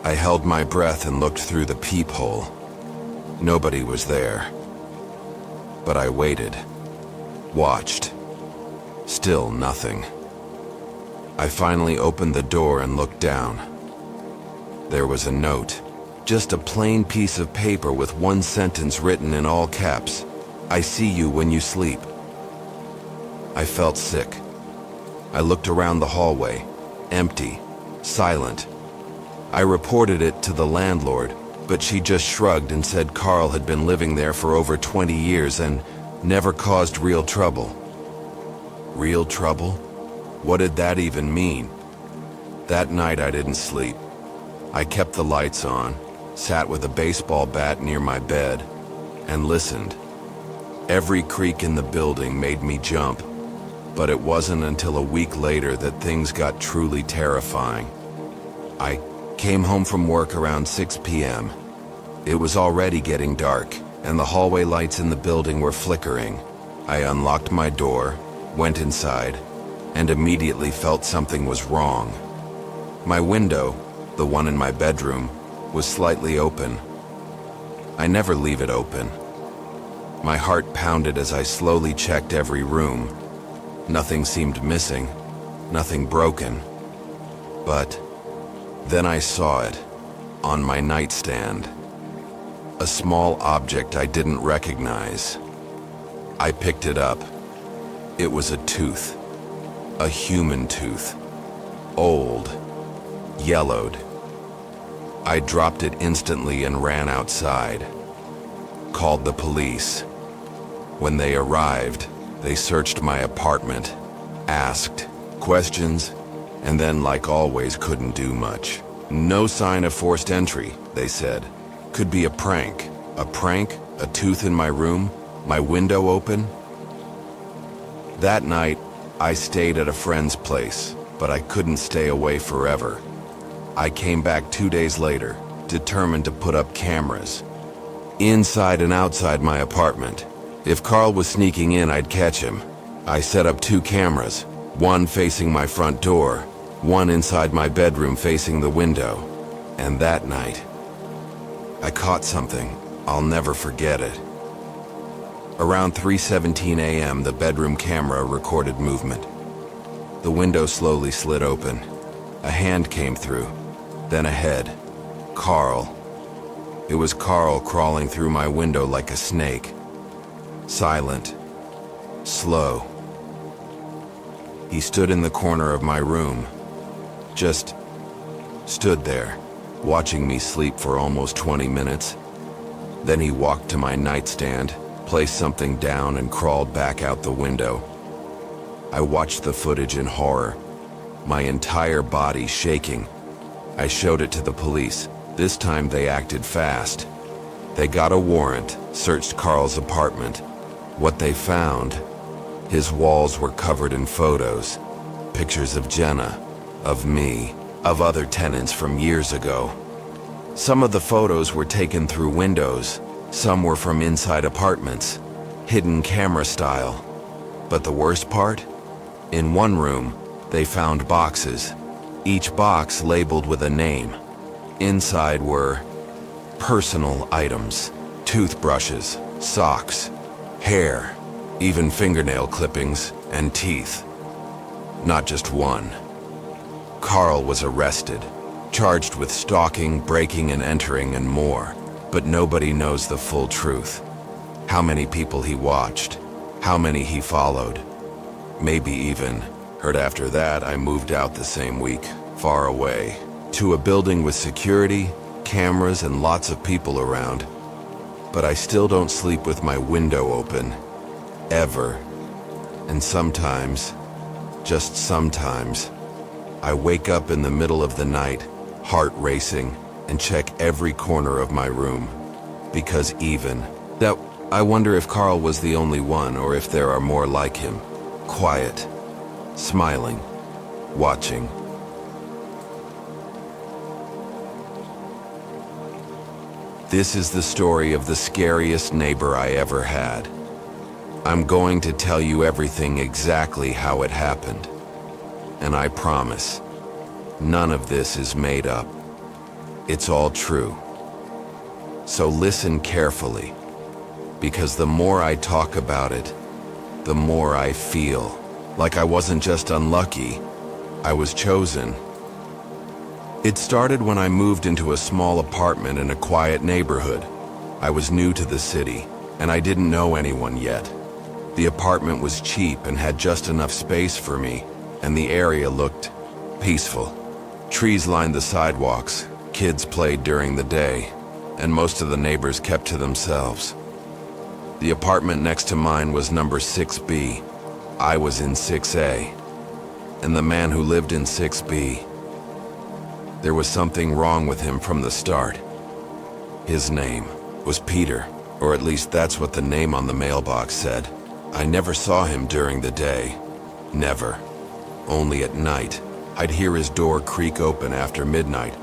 I held my breath and looked through the peephole. Nobody was there. But I waited. Watched. Still nothing. I finally opened the door and looked down. There was a note. Just a plain piece of paper with one sentence written in all caps. I see you when you sleep. I felt sick. I looked around the hallway, empty, silent. I reported it to the landlord, but she just shrugged and said Carl had been living there for over 20 years and never caused real trouble. Real trouble? What did that even mean? That night I didn't sleep. I kept the lights on, sat with a baseball bat near my bed, and listened. Every creak in the building made me jump, but it wasn't until a week later that things got truly terrifying. I came home from work around 6 p.m. It was already getting dark, and the hallway lights in the building were flickering. I unlocked my door, went inside, and immediately felt something was wrong. My window, the one in my bedroom, was slightly open. I never leave it open. My heart pounded as I slowly checked every room. Nothing seemed missing, nothing broken. But then I saw it, on my nightstand. A small object I didn't recognize. I picked it up. It was a tooth. A human tooth. Old. Yellowed. I dropped it instantly and ran outside. Called the police. When they arrived, they searched my apartment, asked questions, and then, like always, couldn't do much. No sign of forced entry, they said. Could be a prank. A prank? A tooth in my room? My window open? That night, I stayed at a friend's place, but I couldn't stay away forever. I came back 2 days later, determined to put up cameras. Inside and outside my apartment. If Carl was sneaking in, I'd catch him. I set up 2 cameras, one facing my front door, one inside my bedroom facing the window. And that night, I caught something. I'll never forget it. Around 3:17 a.m., the bedroom camera recorded movement. The window slowly slid open. A hand came through, then a head. Carl. It was Carl crawling through my window like a snake. Silent. Slow. He stood in the corner of my room. Just stood there, watching me sleep for almost 20 minutes. Then he walked to my nightstand, placed something down, and crawled back out the window. I watched the footage in horror, my entire body shaking. I showed it to the police. This time they acted fast. They got a warrant, searched Carl's apartment. What they found, his walls were covered in photos. Pictures of Jenna, of me, of other tenants from years ago. Some of the photos were taken through windows, some were from inside apartments, hidden camera style. But the worst part? In one room, they found boxes, each box labeled with a name. Inside were personal items, toothbrushes, socks, hair, even fingernail clippings and teeth. Not just one. Carl was arrested, charged with stalking, breaking and entering, and more. But nobody knows the full truth. How many people he watched, how many he followed. Maybe even heard. After that, I moved out the same week, far away, to a building with security, cameras, and lots of people around. But I still don't sleep with my window open. Ever. And sometimes, just sometimes, I wake up in the middle of the night, heart racing, and check every corner of my room. Because even that, I wonder if Carl was the only one or if there are more like him. Quiet, smiling, watching. This is the story of the scariest neighbor I ever had. I'm going to tell you everything exactly how it happened. And I promise, none of this is made up. It's all true. So listen carefully, because the more I talk about it, the more I feel like I wasn't just unlucky, I was chosen. It started when I moved into a small apartment in a quiet neighborhood. I was new to the city, and I didn't know anyone yet. The apartment was cheap and had just enough space for me, and the area looked peaceful. Trees lined the sidewalks, kids played during the day, and most of the neighbors kept to themselves. The apartment next to mine was number 6B. I was in 6A, and the man who lived in 6B, there was something wrong with him from the start. His name was Peter, or at least that's what the name on the mailbox said. I never saw him during the day. Never. Only at night. I'd hear his door creak open after midnight,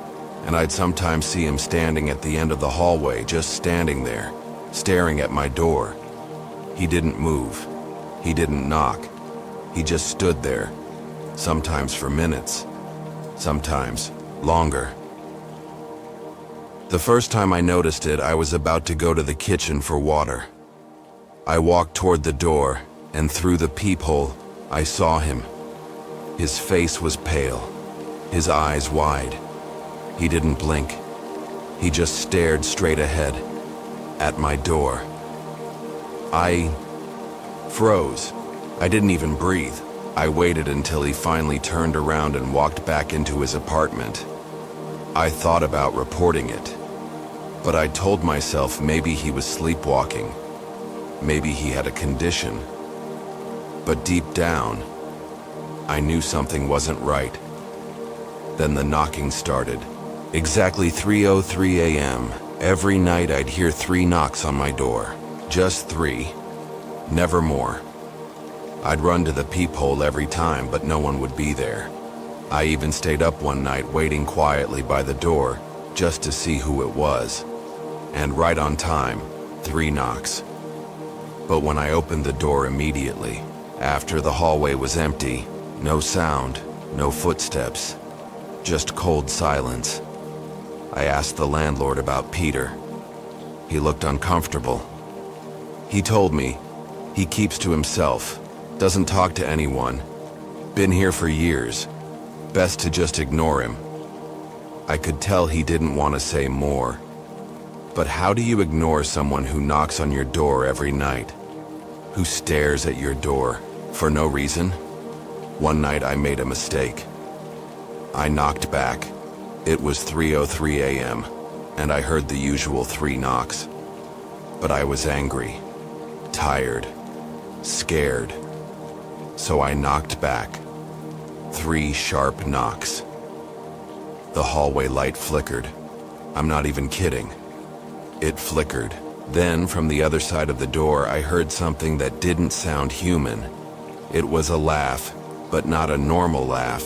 and I'd sometimes see him standing at the end of the hallway, just standing there, staring at my door. He didn't move. He didn't knock. He just stood there, sometimes for minutes, sometimes longer. The first time I noticed it, I was about to go to the kitchen for water. I walked toward the door, and through the peephole, I saw him. His face was pale, his eyes wide. He didn't blink. He just stared straight ahead, at my door. I froze. I didn't even breathe. I waited until he finally turned around and walked back into his apartment. I thought about reporting it, but I told myself maybe he was sleepwalking. Maybe he had a condition. But deep down, I knew something wasn't right. Then the knocking started. Exactly 3:03 a.m. Every night I'd hear 3 knocks on my door. Just 3. Never more. I'd run to the peephole every time, but no one would be there. I even stayed up one night waiting quietly by the door just to see who it was. And right on time, 3 knocks. But when I opened the door immediately, after the hallway was empty, no sound, no footsteps, just cold silence, I asked the landlord about Peter. He looked uncomfortable. He told me he keeps to himself, doesn't talk to anyone, been here for years, best to just ignore him. I could tell he didn't want to say more. But how do you ignore someone who knocks on your door every night? Who stares at your door for no reason? One night I made a mistake. I knocked back. It was 3:03 a.m., and I heard the usual 3 knocks. But I was angry, tired, scared. So I knocked back. 3 sharp knocks. The hallway light flickered. I'm not even kidding. It flickered. Then, from the other side of the door, I heard something that didn't sound human. It was a laugh, but not a normal laugh.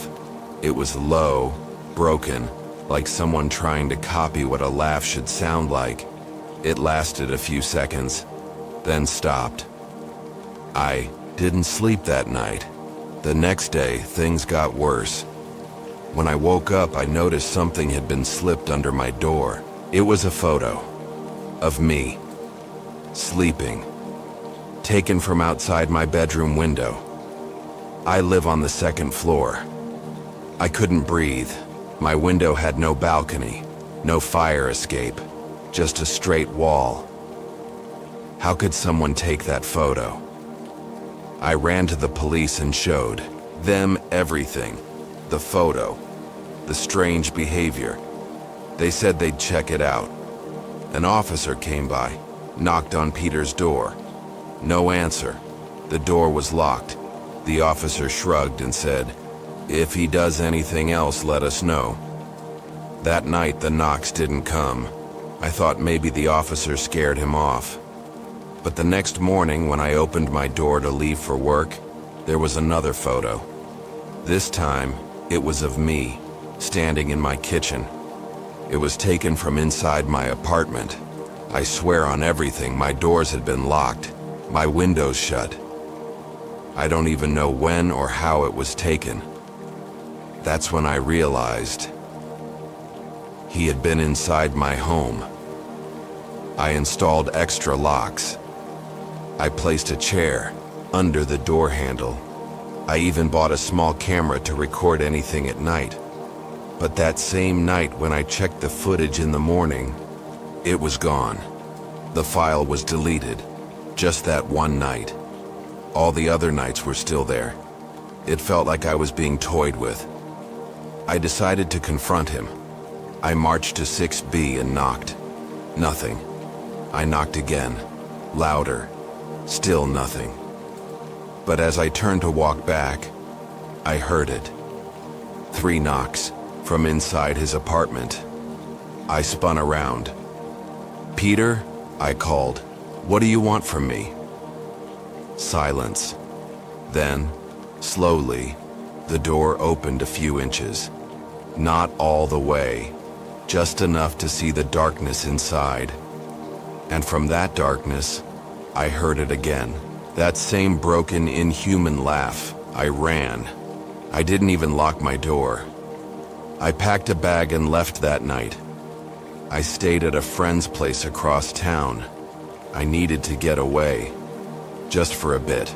It was low, broken, like someone trying to copy what a laugh should sound like. It lasted a few seconds, then stopped. I didn't sleep that night. The next day, things got worse. When I woke up, I noticed something had been slipped under my door. It was a photo of me, sleeping, taken from outside my bedroom window. I live on the 2nd floor. I couldn't breathe. My window had no balcony, no fire escape, just a straight wall. How could someone take that photo? I ran to the police and showed them everything. The photo, the strange behavior. They said they'd check it out. An officer came by, knocked on Peter's door. No answer. The door was locked. The officer shrugged and said, "If he does anything else, let us know." That night, the knocks didn't come. I thought maybe the officer scared him off. But the next morning, when I opened my door to leave for work, there was another photo. This time, it was of me, standing in my kitchen. It was taken from inside my apartment. I swear on everything, my doors had been locked, my windows shut. I don't even know when or how it was taken. That's when I realized he had been inside my home. I installed extra locks. I placed a chair under the door handle. I even bought a small camera to record anything at night. But that same night, when I checked the footage in the morning, it was gone. The file was deleted. Just that one night. All the other nights were still there. It felt like I was being toyed with. I decided to confront him. I marched to 6B and knocked. Nothing. I knocked again. Louder. Still nothing. But as I turned to walk back, I heard it. 3 knocks from inside his apartment. I spun around. "Peter," I called. "What do you want from me?" Silence. Then, slowly, the door opened a few inches. Not all the way, just enough to see the darkness inside. And from that darkness, I heard it again. That same broken, inhuman laugh. I ran. I didn't even lock my door. I packed a bag and left that night. I stayed at a friend's place across town. I needed to get away, just for a bit.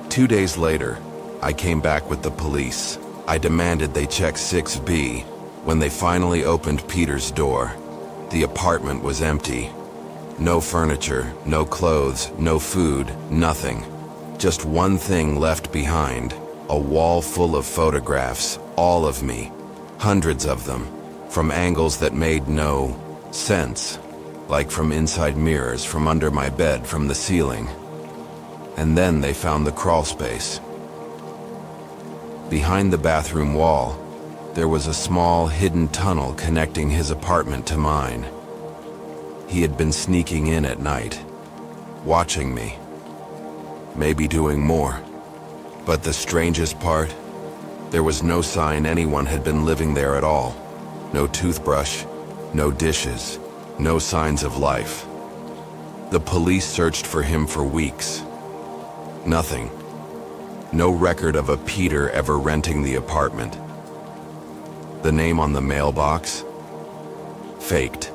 2 days later, I came back with the police. I demanded they check 6B. When they finally opened Peter's door, the apartment was empty. No furniture, no clothes, no food, nothing. Just one thing left behind, a wall full of photographs, all of me, hundreds of them, from angles that made no sense, like from inside mirrors, from under my bed, from the ceiling. And then they found the crawl space. Behind the bathroom wall, there was a small, hidden tunnel connecting his apartment to mine. He had been sneaking in at night, watching me, maybe doing more. But the strangest part, there was no sign anyone had been living there at all. No toothbrush, no dishes, no signs of life. The police searched for him for weeks. Nothing. No record of a Peter ever renting the apartment. The name on the mailbox? Faked.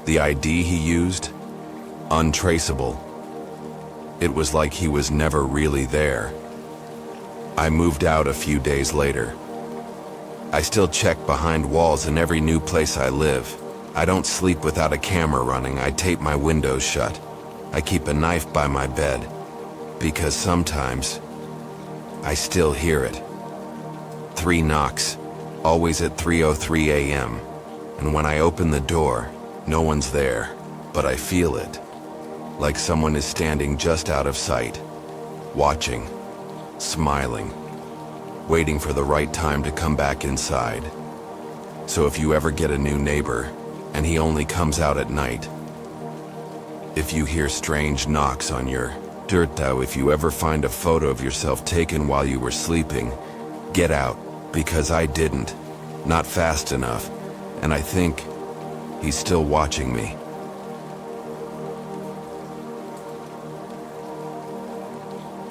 The ID he used? Untraceable. It was like he was never really there. I moved out a few days later. I still check behind walls in every new place I live. I don't sleep without a camera running. I tape my windows shut. I keep a knife by my bed. Because sometimes, I still hear it. 3 knocks, always at 3:03 a.m. And when I open the door, no one's there, but I feel it. Like someone is standing just out of sight, watching, smiling, waiting for the right time to come back inside. So if you ever get a new neighbor, and he only comes out at night, if you hear strange knocks on your door, if you ever find a photo of yourself taken while you were sleeping, get out, because I didn't, not fast enough, and I think he's still watching me.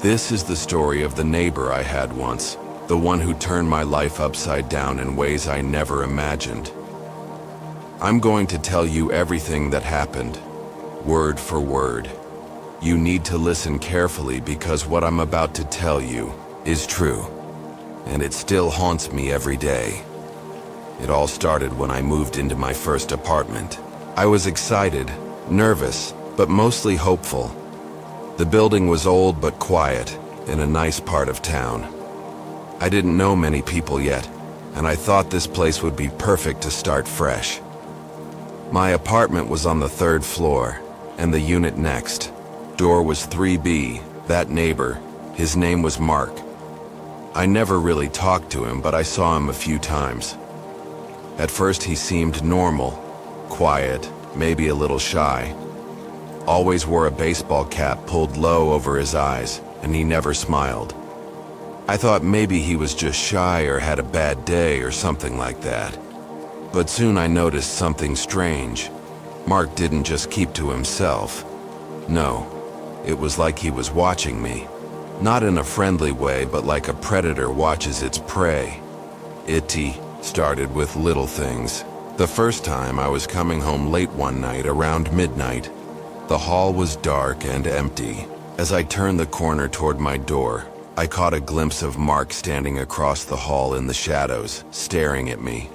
This is the story of the neighbor I had once, the one who turned my life upside down in ways I never imagined. I'm going to tell you everything that happened, word for word. You need to listen carefully because what I'm about to tell you is true, and it still haunts me every day. It all started when I moved into my first apartment. I was excited, nervous, but mostly hopeful. The building was old but quiet, in a nice part of town. I didn't know many people yet, and I thought this place would be perfect to start fresh. My apartment was on the 3rd floor, and the unit next. Door was 3B, that neighbor. His name was Mark. I never really talked to him, but I saw him a few times. At first he seemed normal, quiet, maybe a little shy. Always wore a baseball cap pulled low over his eyes, and he never smiled. I thought maybe he was just shy or had a bad day or something like that. But soon I noticed something strange. Mark didn't just keep to himself. No, it was like he was watching me. Not in a friendly way, but like a predator watches its prey. It started with little things. The first time I was coming home late one night around midnight. The hall was dark and empty. As I turned the corner toward my door, I caught a glimpse of Mark standing across the hall in the shadows, staring at me.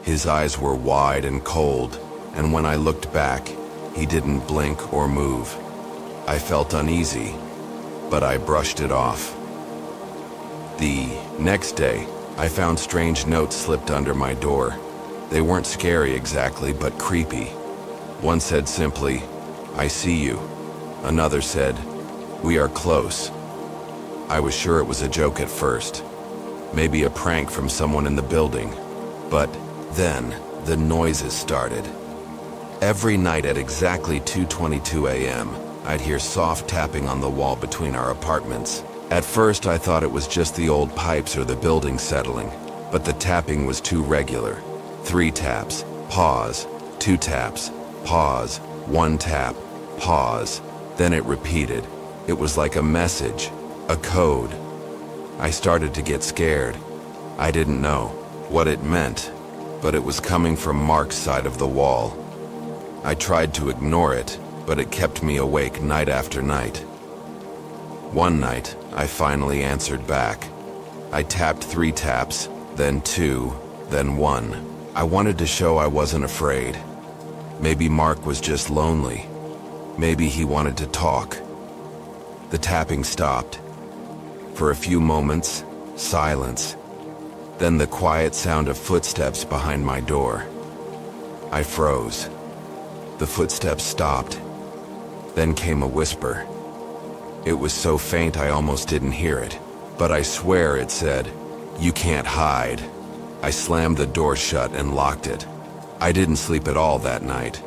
His eyes were wide and cold, and when I looked back, He didn't blink or move. I felt uneasy, but I brushed it off. The next day, I found strange notes slipped under my door. They weren't scary exactly, but creepy. One said simply, "I see you." Another said, "We are close." I was sure it was a joke at first, maybe a prank from someone in the building. But then, the noises started. Every night at exactly 2:22 a.m., I'd hear soft tapping on the wall between our apartments. At first, I thought it was just the old pipes or the building settling, but the tapping was too regular. 3 taps, pause, 2 taps, pause, 1 tap, pause. Then it repeated. It was like a message, a code. I started to get scared. I didn't know what it meant, but it was coming from Mark's side of the wall. I tried to ignore it, but it kept me awake night after night. One night, I finally answered back. I tapped 3 taps, then 2, then 1. I wanted to show I wasn't afraid. Maybe Mark was just lonely. Maybe he wanted to talk. The tapping stopped. For a few moments, silence. Then the quiet sound of footsteps behind my door. I froze. The footsteps stopped. Then came a whisper. It was so faint I almost didn't hear it, but I swear it said, "You can't hide." I slammed the door shut and locked it. I didn't sleep at all that night.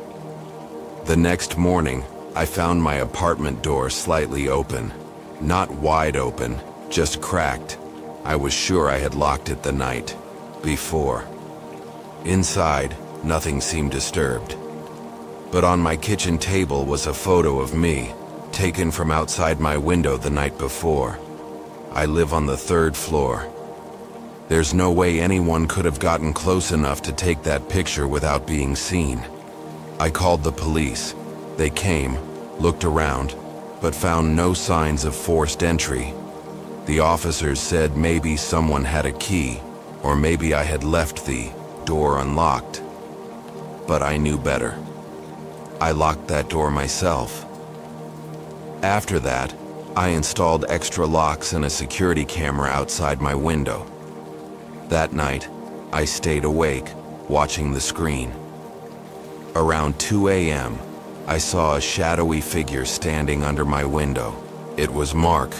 The next morning, I found my apartment door slightly open. Not wide open, just cracked. I was sure I had locked it the night before. Inside, nothing seemed disturbed. But on my kitchen table was a photo of me, taken from outside my window the night before. I live on the 3rd floor. There's no way anyone could have gotten close enough to take that picture without being seen. I called the police. They came, looked around, but found no signs of forced entry. The officers said maybe someone had a key, or maybe I had left the door unlocked. But I knew better. I locked that door myself. After that, I installed extra locks and a security camera outside my window. That night, I stayed awake, watching the screen. Around 2 a.m., I saw a shadowy figure standing under my window. It was Mark.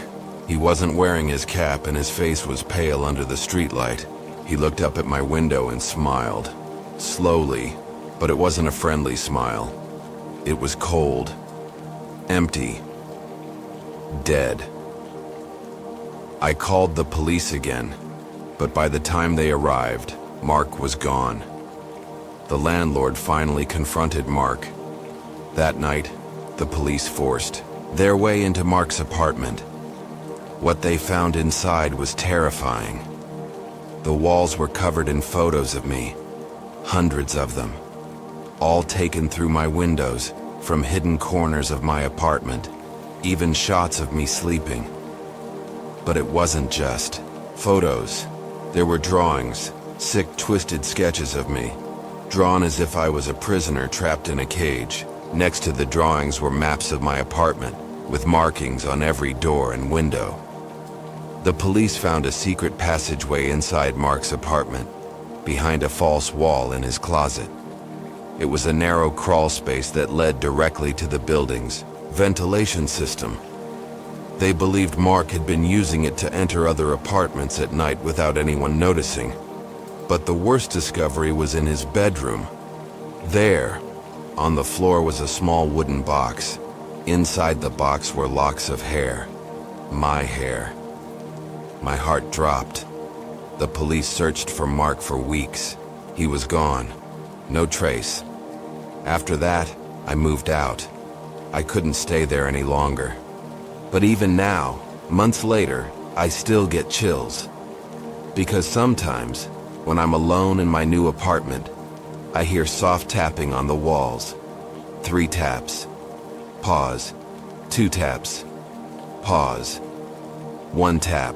He wasn't wearing his cap and his face was pale under the streetlight. He looked up at my window and smiled. Slowly, but it wasn't a friendly smile. It was cold, empty, dead. I called the police again, but by the time they arrived, Mark was gone. The landlord finally confronted Mark. That night, the police forced their way into Mark's apartment. What they found inside was terrifying. The walls were covered in photos of me, hundreds of them, all taken through my windows, from hidden corners of my apartment, even shots of me sleeping. But it wasn't just photos. There were drawings, sick, twisted sketches of me, drawn as if I was a prisoner trapped in a cage. Next to the drawings were maps of my apartment, with markings on every door and window. The police found a secret passageway inside Mark's apartment, behind a false wall in his closet. It was a narrow crawl space that led directly to the building's ventilation system. They believed Mark had been using it to enter other apartments at night without anyone noticing. But the worst discovery was in his bedroom. There, on the floor, was a small wooden box. Inside the box were locks of hair. My hair. My heart dropped. The police searched for Mark for weeks. He was gone. No trace. After that, I moved out. I couldn't stay there any longer. But even now, months later, I still get chills. Because sometimes, when I'm alone in my new apartment, I hear soft tapping on the walls. 3 taps. Pause. 2 taps. Pause. 1 tap.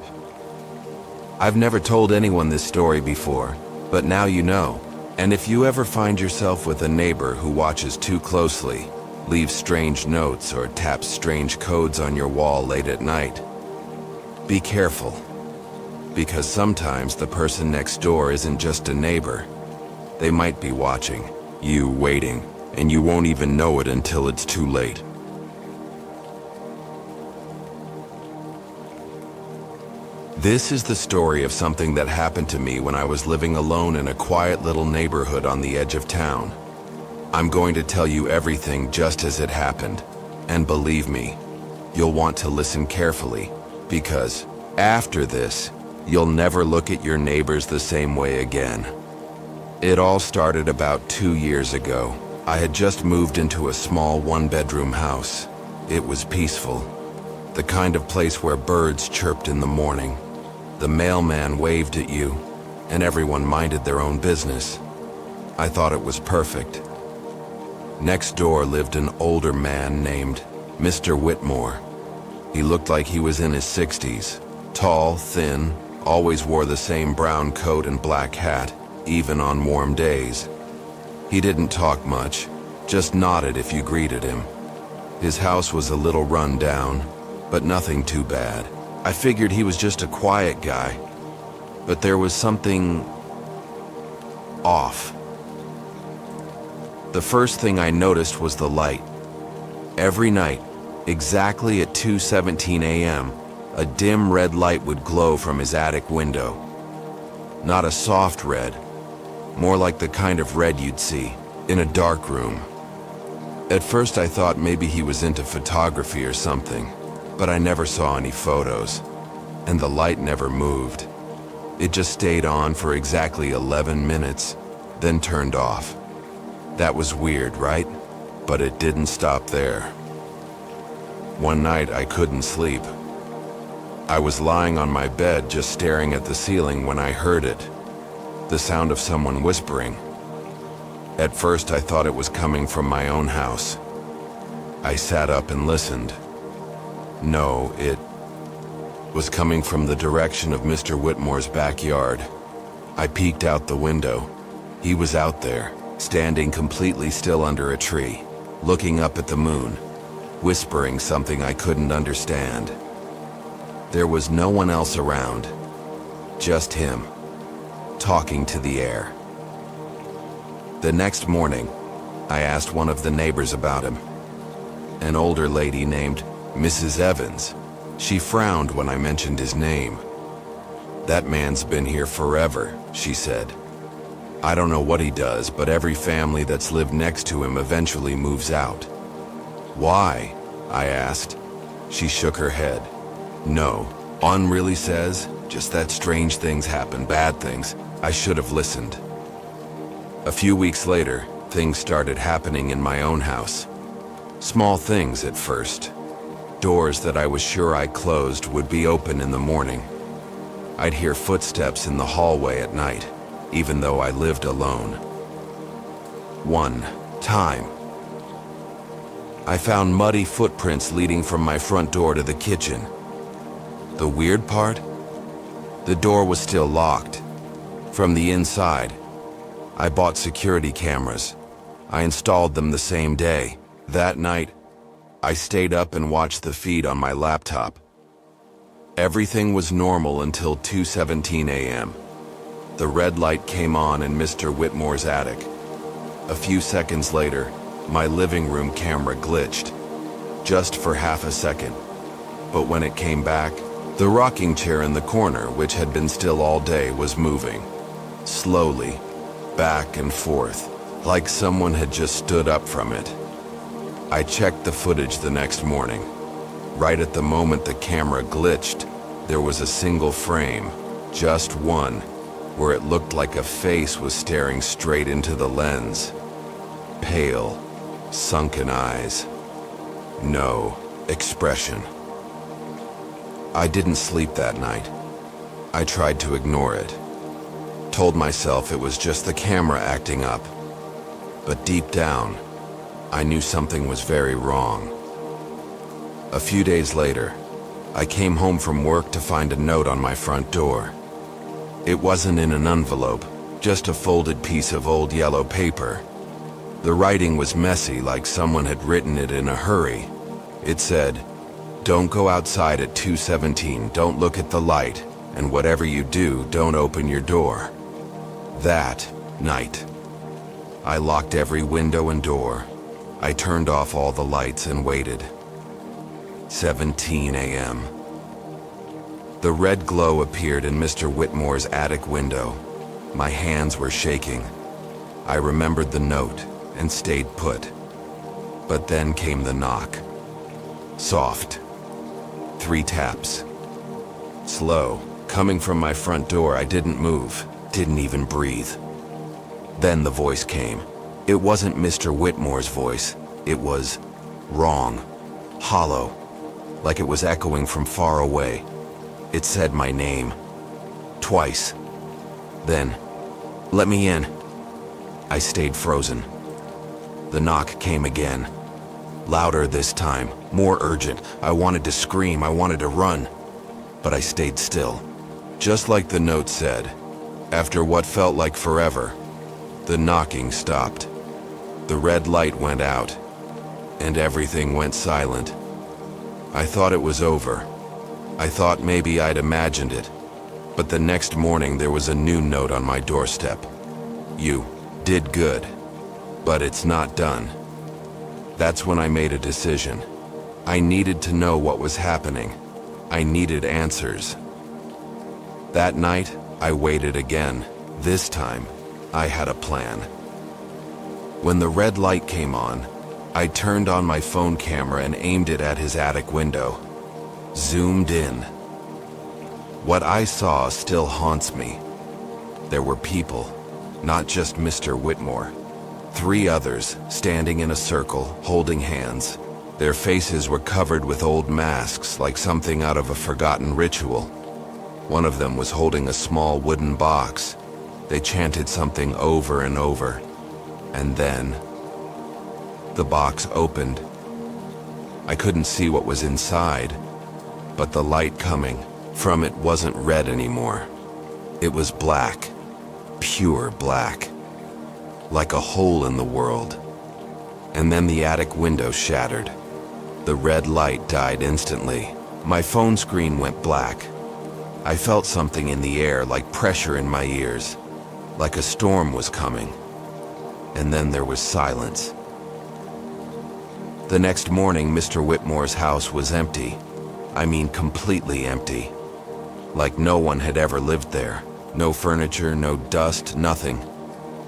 I've never told anyone this story before, but now you know. And if you ever find yourself with a neighbor who watches too closely, leaves strange notes, or taps strange codes on your wall late at night. Be careful, because sometimes the person next door isn't just a neighbor. They might be watching you, waiting, and you won't even know it until it's too late. This is the story of something that happened to me when I was living alone in a quiet little neighborhood on the edge of town. I'm going to tell you everything just as it happened, and believe me, you'll want to listen carefully, because after this, you'll never look at your neighbors the same way again. It all started about 2 years ago. I had just moved into a small one-bedroom house. It was peaceful, the kind of place where birds chirped in the morning. The mailman waved at you, and everyone minded their own business. I thought it was perfect. Next door lived an older man named Mr. Whitmore. He looked like he was in his 60s, tall, thin, always wore the same brown coat and black hat, even on warm days. He didn't talk much, just nodded if you greeted him. His house was a little run down, but nothing too bad. I figured he was just a quiet guy, but there was something off. The first thing I noticed was the light. Every night, exactly at 2:17 a.m., a dim red light would glow from his attic window. Not a soft red, more like the kind of red you'd see in a dark room. At first I thought maybe he was into photography or something, but I never saw any photos, and the light never moved. It just stayed on for exactly 11 minutes, then turned off. That was weird, right? But it didn't stop there. One night I couldn't sleep. I was lying on my bed just staring at the ceiling when I heard it. The sound of someone whispering. At first I thought it was coming from my own house. I sat up and listened. No, it was coming from the direction of Mr. Whitmore's backyard. I peeked out the window. He was out there, standing completely still under a tree, looking up at the moon, whispering something I couldn't understand. There was no one else around, just him, talking to the air. The next morning, I asked one of the neighbors about him. An older lady named Mrs. Evans. She frowned when I mentioned his name. "That man's been here forever," she said. "I don't know what he does, but every family that's lived next to him eventually moves out." "Why?" I asked. She shook her head. "No, On really says, just that strange things happen, bad things. I should have listened." A few weeks later, things started happening in my own house. Small things at first. Doors that I was sure I closed would be open in the morning. I'd hear footsteps in the hallway at night, even though I lived alone. One time, I found muddy footprints leading from my front door to the kitchen. The weird part? The door was still locked. From the inside, I bought security cameras. I installed them the same day. That night, I stayed up and watched the feed on my laptop. Everything was normal until 2:17 a.m. The red light came on in Mr. Whitmore's attic. A few seconds later, my living room camera glitched, just for half a second. But when it came back, the rocking chair in the corner, which had been still all day, was moving. Slowly, back and forth, like someone had just stood up from it. I checked the footage the next morning. Right at the moment the camera glitched, there was a single frame, just one, where it looked like a face was staring straight into the lens. Pale, sunken eyes. No expression. I didn't sleep that night. I tried to ignore it. Told myself it was just the camera acting up. But deep down, I knew something was very wrong. A few days later, I came home from work to find a note on my front door. It wasn't in an envelope, just a folded piece of old yellow paper. The writing was messy, like someone had written it in a hurry. It said, "Don't go outside at 2:17, don't look at the light, and whatever you do, don't open your door." That night, I locked every window and door. I turned off all the lights and waited. 17 a.m. The red glow appeared in Mr. Whitmore's attic window. My hands were shaking. I remembered the note and stayed put. But then came the knock. Soft. 3 taps. Slow. Coming from my front door, I didn't move, didn't even breathe. Then the voice came. It wasn't Mr. Whitmore's voice. It was wrong, hollow, like it was echoing from far away. It said my name. Twice. Then, "Let me in." I stayed frozen. The knock came again. Louder this time, more urgent. I wanted to scream, I wanted to run. But I stayed still. Just like the note said, after what felt like forever, the knocking stopped. The red light went out, and everything went silent. I thought it was over. I thought maybe I'd imagined it. But the next morning there was a new note on my doorstep. "You did good, but it's not done." That's when I made a decision. I needed to know what was happening. I needed answers. That night, I waited again. This time, I had a plan. When the red light came on, I turned on my phone camera and aimed it at his attic window. Zoomed in. What I saw still haunts me. There were people, not just Mr. Whitmore. 3 others, standing in a circle, holding hands. Their faces were covered with old masks, like something out of a forgotten ritual. One of them was holding a small wooden box. They chanted something over and over. And then, the box opened. I couldn't see what was inside, but the light coming from it wasn't red anymore. It was black, pure black, like a hole in the world. And then the attic window shattered. The red light died instantly. My phone screen went black. I felt something in the air, like pressure in my ears, like a storm was coming. And then there was silence. The next morning, Mr. Whitmore's house was empty. I mean, completely empty. Like no one had ever lived there. No furniture, no dust, nothing.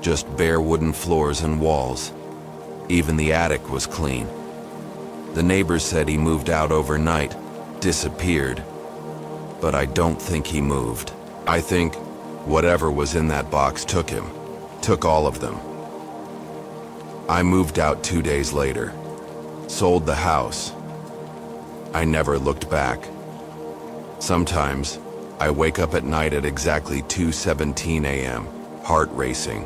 Just bare wooden floors and walls. Even the attic was clean. The neighbors said he moved out overnight, disappeared. But I don't think he moved. I think whatever was in that box took him. Took all of them. I moved out 2 days later. Sold the house. I never looked back. Sometimes, I wake up at night at exactly 2:17 a.m., heart racing.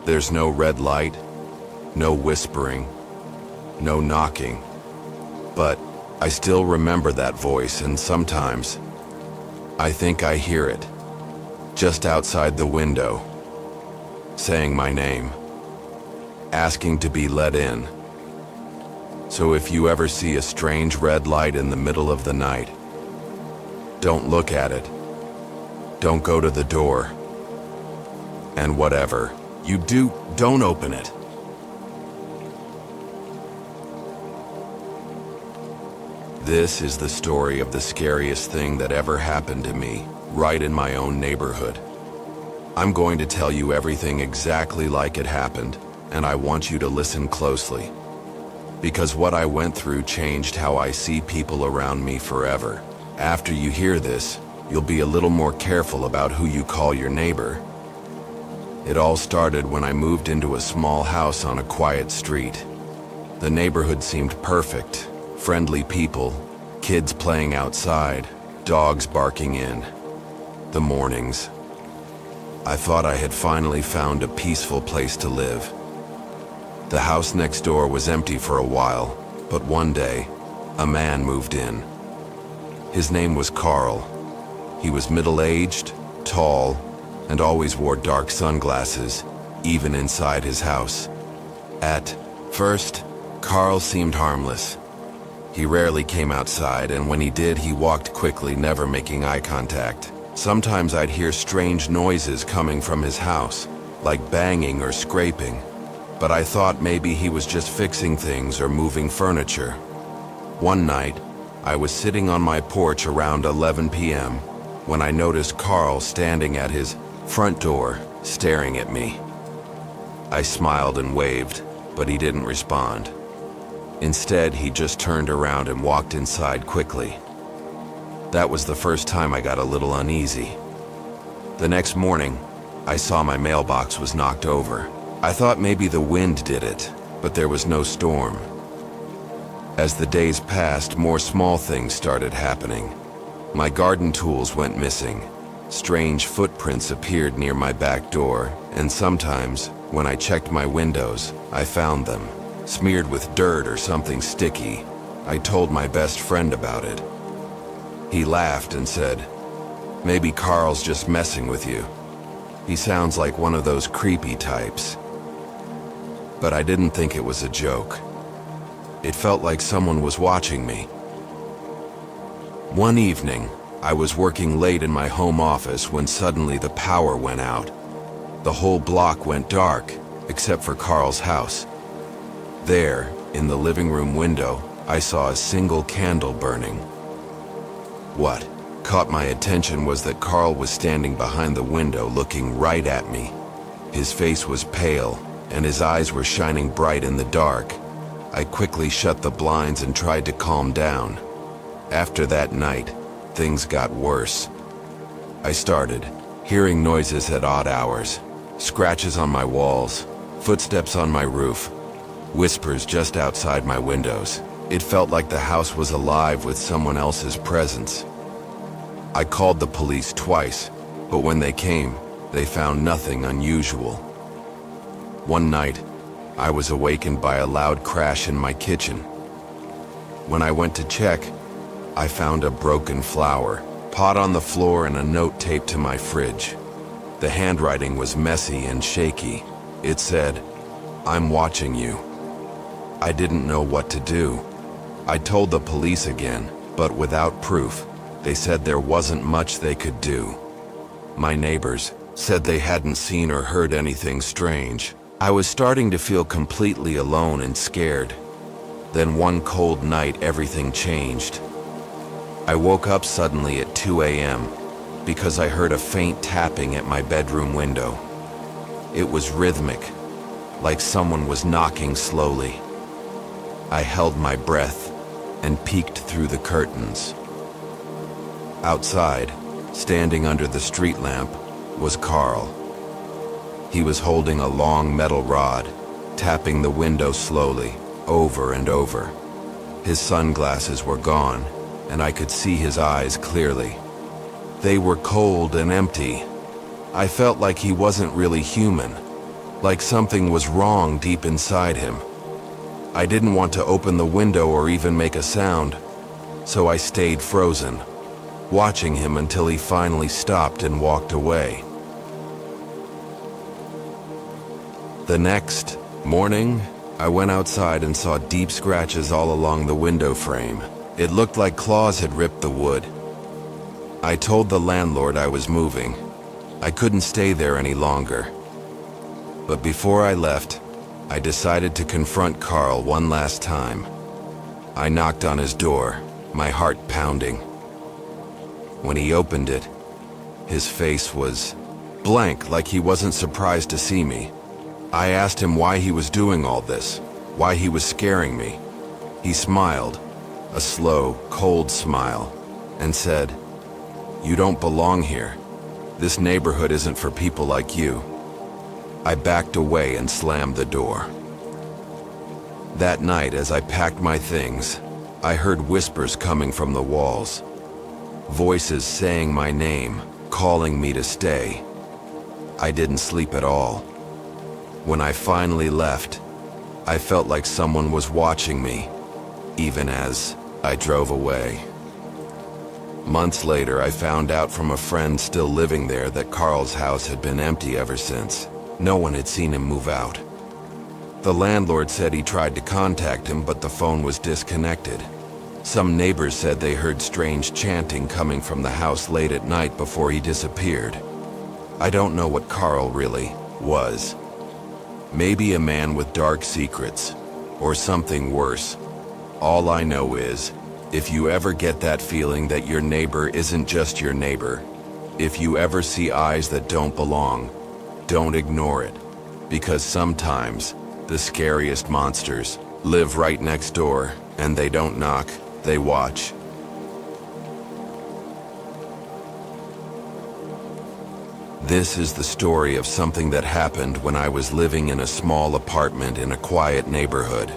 There's no red light, no whispering, no knocking. But I still remember that voice, and sometimes I think I hear it, just outside the window, saying my name, asking to be let in. So if you ever see a strange red light in the middle of the night, don't look at it. Don't go to the door. And whatever you do, don't open it. This is the story of the scariest thing that ever happened to me, right in my own neighborhood. I'm going to tell you everything exactly like it happened, and I want you to listen closely. Because what I went through changed how I see people around me forever. After you hear this, you'll be a little more careful about who you call your neighbor. It all started when I moved into a small house on a quiet street. The neighborhood seemed perfect. Friendly people, kids playing outside, dogs barking in. The mornings. I thought I had finally found a peaceful place to live. The house next door was empty for a while, but one day, a man moved in. His name was Carl. He was middle-aged, tall, and always wore dark sunglasses, even inside his house. At first, Carl seemed harmless. He rarely came outside, and when he did, he walked quickly, never making eye contact. Sometimes I'd hear strange noises coming from his house, like banging or scraping, but I thought maybe he was just fixing things or moving furniture. One night, I was sitting on my porch around 11 p.m. when I noticed Carl standing at his front door, staring at me. I smiled and waved, but he didn't respond. Instead, he just turned around and walked inside quickly. That was the first time I got a little uneasy. The next morning, I saw my mailbox was knocked over. I thought maybe the wind did it, but there was no storm. As the days passed, more small things started happening. My garden tools went missing. Strange footprints appeared near my back door, and sometimes, when I checked my windows, I found them, smeared with dirt or something sticky. I told my best friend about it. He laughed and said, "Maybe Carl's just messing with you. He sounds like one of those creepy types." But I didn't think it was a joke. It felt like someone was watching me. One evening, I was working late in my home office when suddenly the power went out. The whole block went dark, except for Carl's house. There, in the living room window, I saw a single candle burning. What caught my attention was that Carl was standing behind the window looking right at me. His face was pale, and his eyes were shining bright in the dark. I quickly shut the blinds and tried to calm down. After that night, things got worse. I started hearing noises at odd hours, scratches on my walls, footsteps on my roof, whispers just outside my windows. It felt like the house was alive with someone else's presence. I called the police twice, but when they came, they found nothing unusual. One night, I was awakened by a loud crash in my kitchen. When I went to check, I found a broken flower pot on the floor and a note taped to my fridge. The handwriting was messy and shaky. It said, "I'm watching you." I didn't know what to do. I told the police again, but without proof. They said there wasn't much they could do. My neighbors said they hadn't seen or heard anything strange. I was starting to feel completely alone and scared. Then one cold night, everything changed. I woke up suddenly at 2 a.m. because I heard a faint tapping at my bedroom window. It was rhythmic, like someone was knocking slowly. I held my breath and peeked through the curtains. Outside, standing under the street lamp, was Carl. He was holding a long metal rod, tapping the window slowly, over and over. His sunglasses were gone, and I could see his eyes clearly. They were cold and empty. I felt like he wasn't really human, like something was wrong deep inside him. I didn't want to open the window or even make a sound, so I stayed frozen, watching him until he finally stopped and walked away. The next morning, I went outside and saw deep scratches all along the window frame. It looked like claws had ripped the wood. I told the landlord I was moving. I couldn't stay there any longer. But before I left, I decided to confront Carl one last time. I knocked on his door, my heart pounding. When he opened it, his face was blank, like he wasn't surprised to see me. I asked him why he was doing all this, why he was scaring me. He smiled, a slow, cold smile, and said, "You don't belong here. This neighborhood isn't for people like you." I backed away and slammed the door. That night, as I packed my things, I heard whispers coming from the walls. Voices saying my name, calling me to stay. I didn't sleep at all. When I finally left, I felt like someone was watching me, even as I drove away. Months later, I found out from a friend still living there that Carl's house had been empty ever since. No one had seen him move out. The landlord said he tried to contact him, but the phone was disconnected. Some neighbors said they heard strange chanting coming from the house late at night before he disappeared. I don't know what Carl really was. Maybe a man with dark secrets, or something worse. All I know is, if you ever get that feeling that your neighbor isn't just your neighbor, if you ever see eyes that don't belong, don't ignore it, because sometimes the scariest monsters live right next door, and they don't knock, they watch. This is the story of something that happened when I was living in a small apartment in a quiet neighborhood.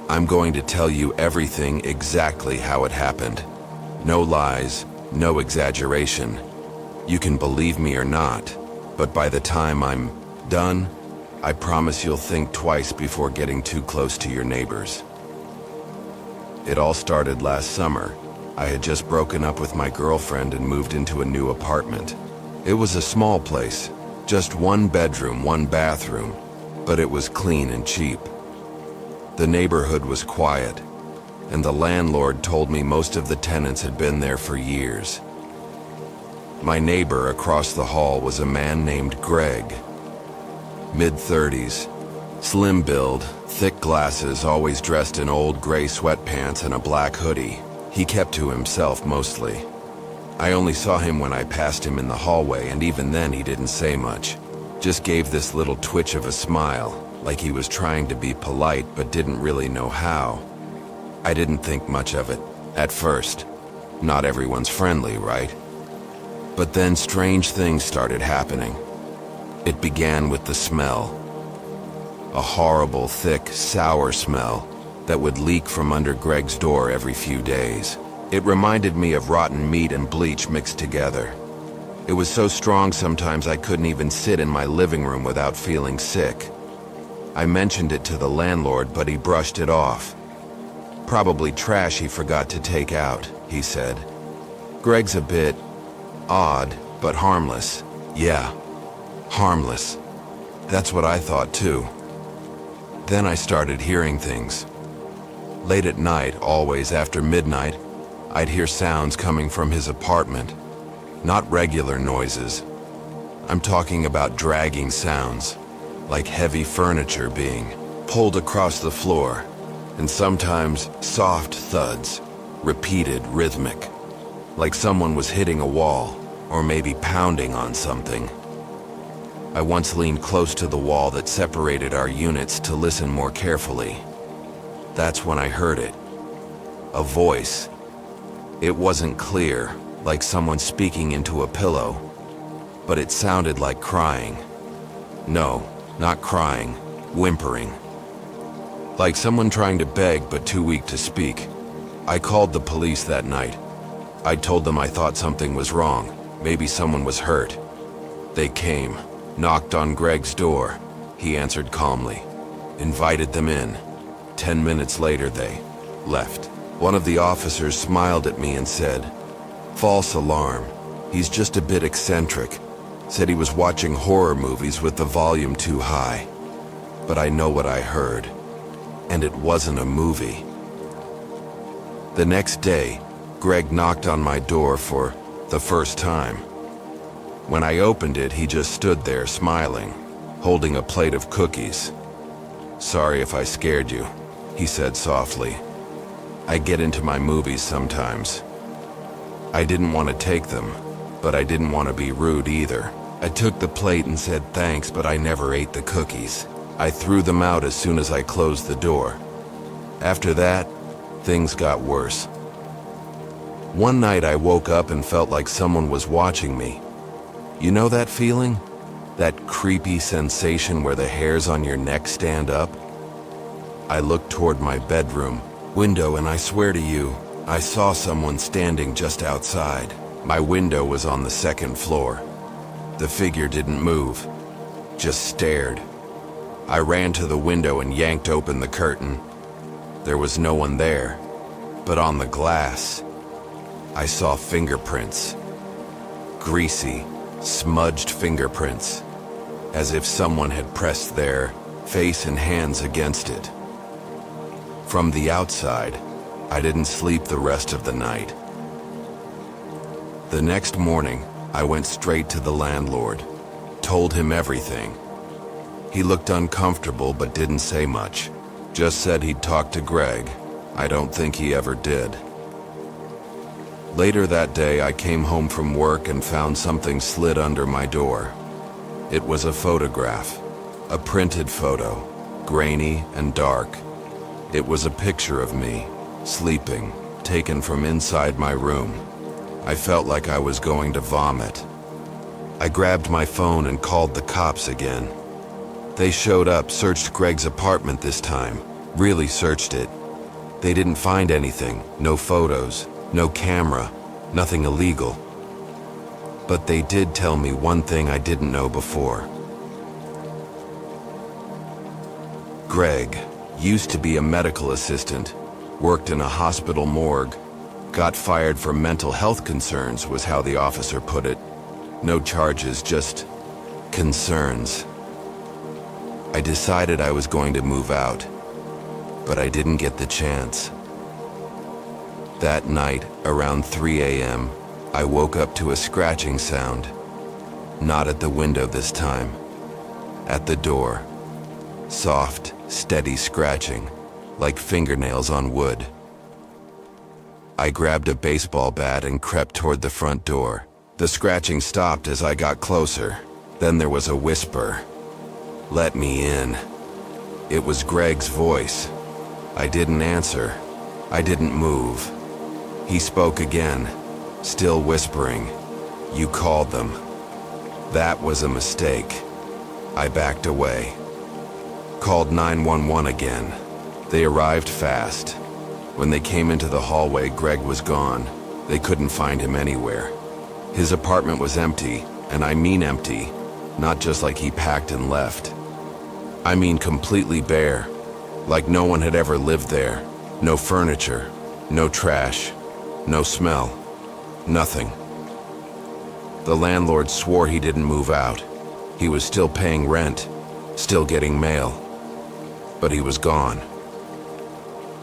I'm going to tell you everything exactly how it happened. No lies, no exaggeration. You can believe me or not, but by the time I'm done, I promise you'll think twice before getting too close to your neighbors. It all started last summer. I had just broken up with my girlfriend and moved into a new apartment. It was a small place, just 1 bedroom, 1 bathroom, but it was clean and cheap. The neighborhood was quiet, and the landlord told me most of the tenants had been there for years. My neighbor across the hall was a man named Greg. Mid-30s, slim build, thick glasses, always dressed in old gray sweatpants and a black hoodie. He kept to himself mostly. I only saw him when I passed him in the hallway, and even then he didn't say much. Just gave this little twitch of a smile, like he was trying to be polite but didn't really know how. I didn't think much of it, at first. Not everyone's friendly, right? But then strange things started happening. It began with the smell. A horrible, thick, sour smell that would leak from under Greg's door every few days. It reminded me of rotten meat and bleach mixed together. It was so strong sometimes I couldn't even sit in my living room without feeling sick. I mentioned it to the landlord, but he brushed it off. Probably trash he forgot to take out, he said. Greg's a bit odd, but harmless. Yeah, harmless. That's what I thought too. Then I started hearing things. Late at night, always after midnight, I'd hear sounds coming from his apartment. Not regular noises. I'm talking about dragging sounds, like heavy furniture being pulled across the floor, and sometimes soft thuds, repeated, rhythmic, like someone was hitting a wall, or maybe pounding on something. I once leaned close to the wall that separated our units to listen more carefully. That's when I heard it. A voice. It wasn't clear, like someone speaking into a pillow, but it sounded like crying. No, not crying, whimpering. Like someone trying to beg but too weak to speak. I called the police that night. I told them I thought something was wrong, maybe someone was hurt. They came, knocked on Greg's door. He answered calmly, invited them in. 10 minutes later they left. One of the officers smiled at me and said, "False alarm. He's just a bit eccentric." Said he was watching horror movies with the volume too high. But I know what I heard. And it wasn't a movie. The next day, Greg knocked on my door for the first time. When I opened it, he just stood there smiling, holding a plate of cookies. "Sorry if I scared you," he said softly. "I get into my movies sometimes." I didn't want to take them, but I didn't want to be rude either. I took the plate and said thanks, but I never ate the cookies. I threw them out as soon as I closed the door. After that, things got worse. One night I woke up and felt like someone was watching me. You know that feeling? That creepy sensation where the hairs on your neck stand up? I looked toward my bedroom window, and I swear to you, I saw someone standing just outside. My window was on the 2nd floor. The figure didn't move, just stared. I ran to the window and yanked open the curtain. There was no one there, but on the glass, I saw fingerprints. Greasy, smudged fingerprints, as if someone had pressed their face and hands against it. From the outside, I didn't sleep the rest of the night. The next morning, I went straight to the landlord, told him everything. He looked uncomfortable but didn't say much, just said he'd talk to Greg. I don't think he ever did. Later that day, I came home from work and found something slid under my door. It was a photograph, a printed photo, grainy and dark. It was a picture of me, sleeping, taken from inside my room. I felt like I was going to vomit. I grabbed my phone and called the cops again. They showed up, searched Greg's apartment this time, really searched it. They didn't find anything, no photos, no camera, nothing illegal. But they did tell me one thing I didn't know before. Greg used to be a medical assistant, worked in a hospital morgue, got fired for mental health concerns was how the officer put it. No charges, just concerns. I decided I was going to move out, but I didn't get the chance. That night, around 3 a.m., I woke up to a scratching sound. Not at the window this time, at the door. Soft, steady scratching, like fingernails on wood. I grabbed a baseball bat and crept toward the front door. The scratching stopped as I got closer. Then there was a whisper. "Let me in." It was Greg's voice. I didn't answer. I didn't move. He spoke again, still whispering. "You called them." That was a mistake. I backed away. Called 911 again. They arrived fast. When they came into the hallway, Greg was gone. They couldn't find him anywhere. His apartment was empty, and I mean empty, not just like he packed and left. I mean completely bare, like no one had ever lived there. No furniture, no trash, no smell, nothing. The landlord swore he didn't move out. He was still paying rent, still getting mail, but he was gone.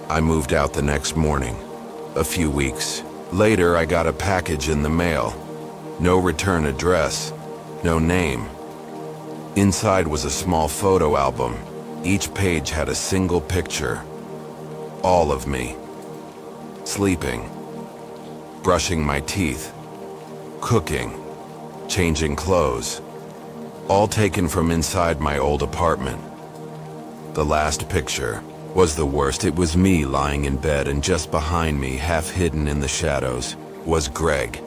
I moved out the next morning. A few weeks later, I got a package in the mail. No return address, no name. Inside was a small photo album. Each page had a single picture. All of me. Sleeping. Brushing my teeth. Cooking. Changing clothes. All taken from inside my old apartment. The last picture was the worst. It was me lying in bed, and just behind me, half hidden in the shadows, was Greg.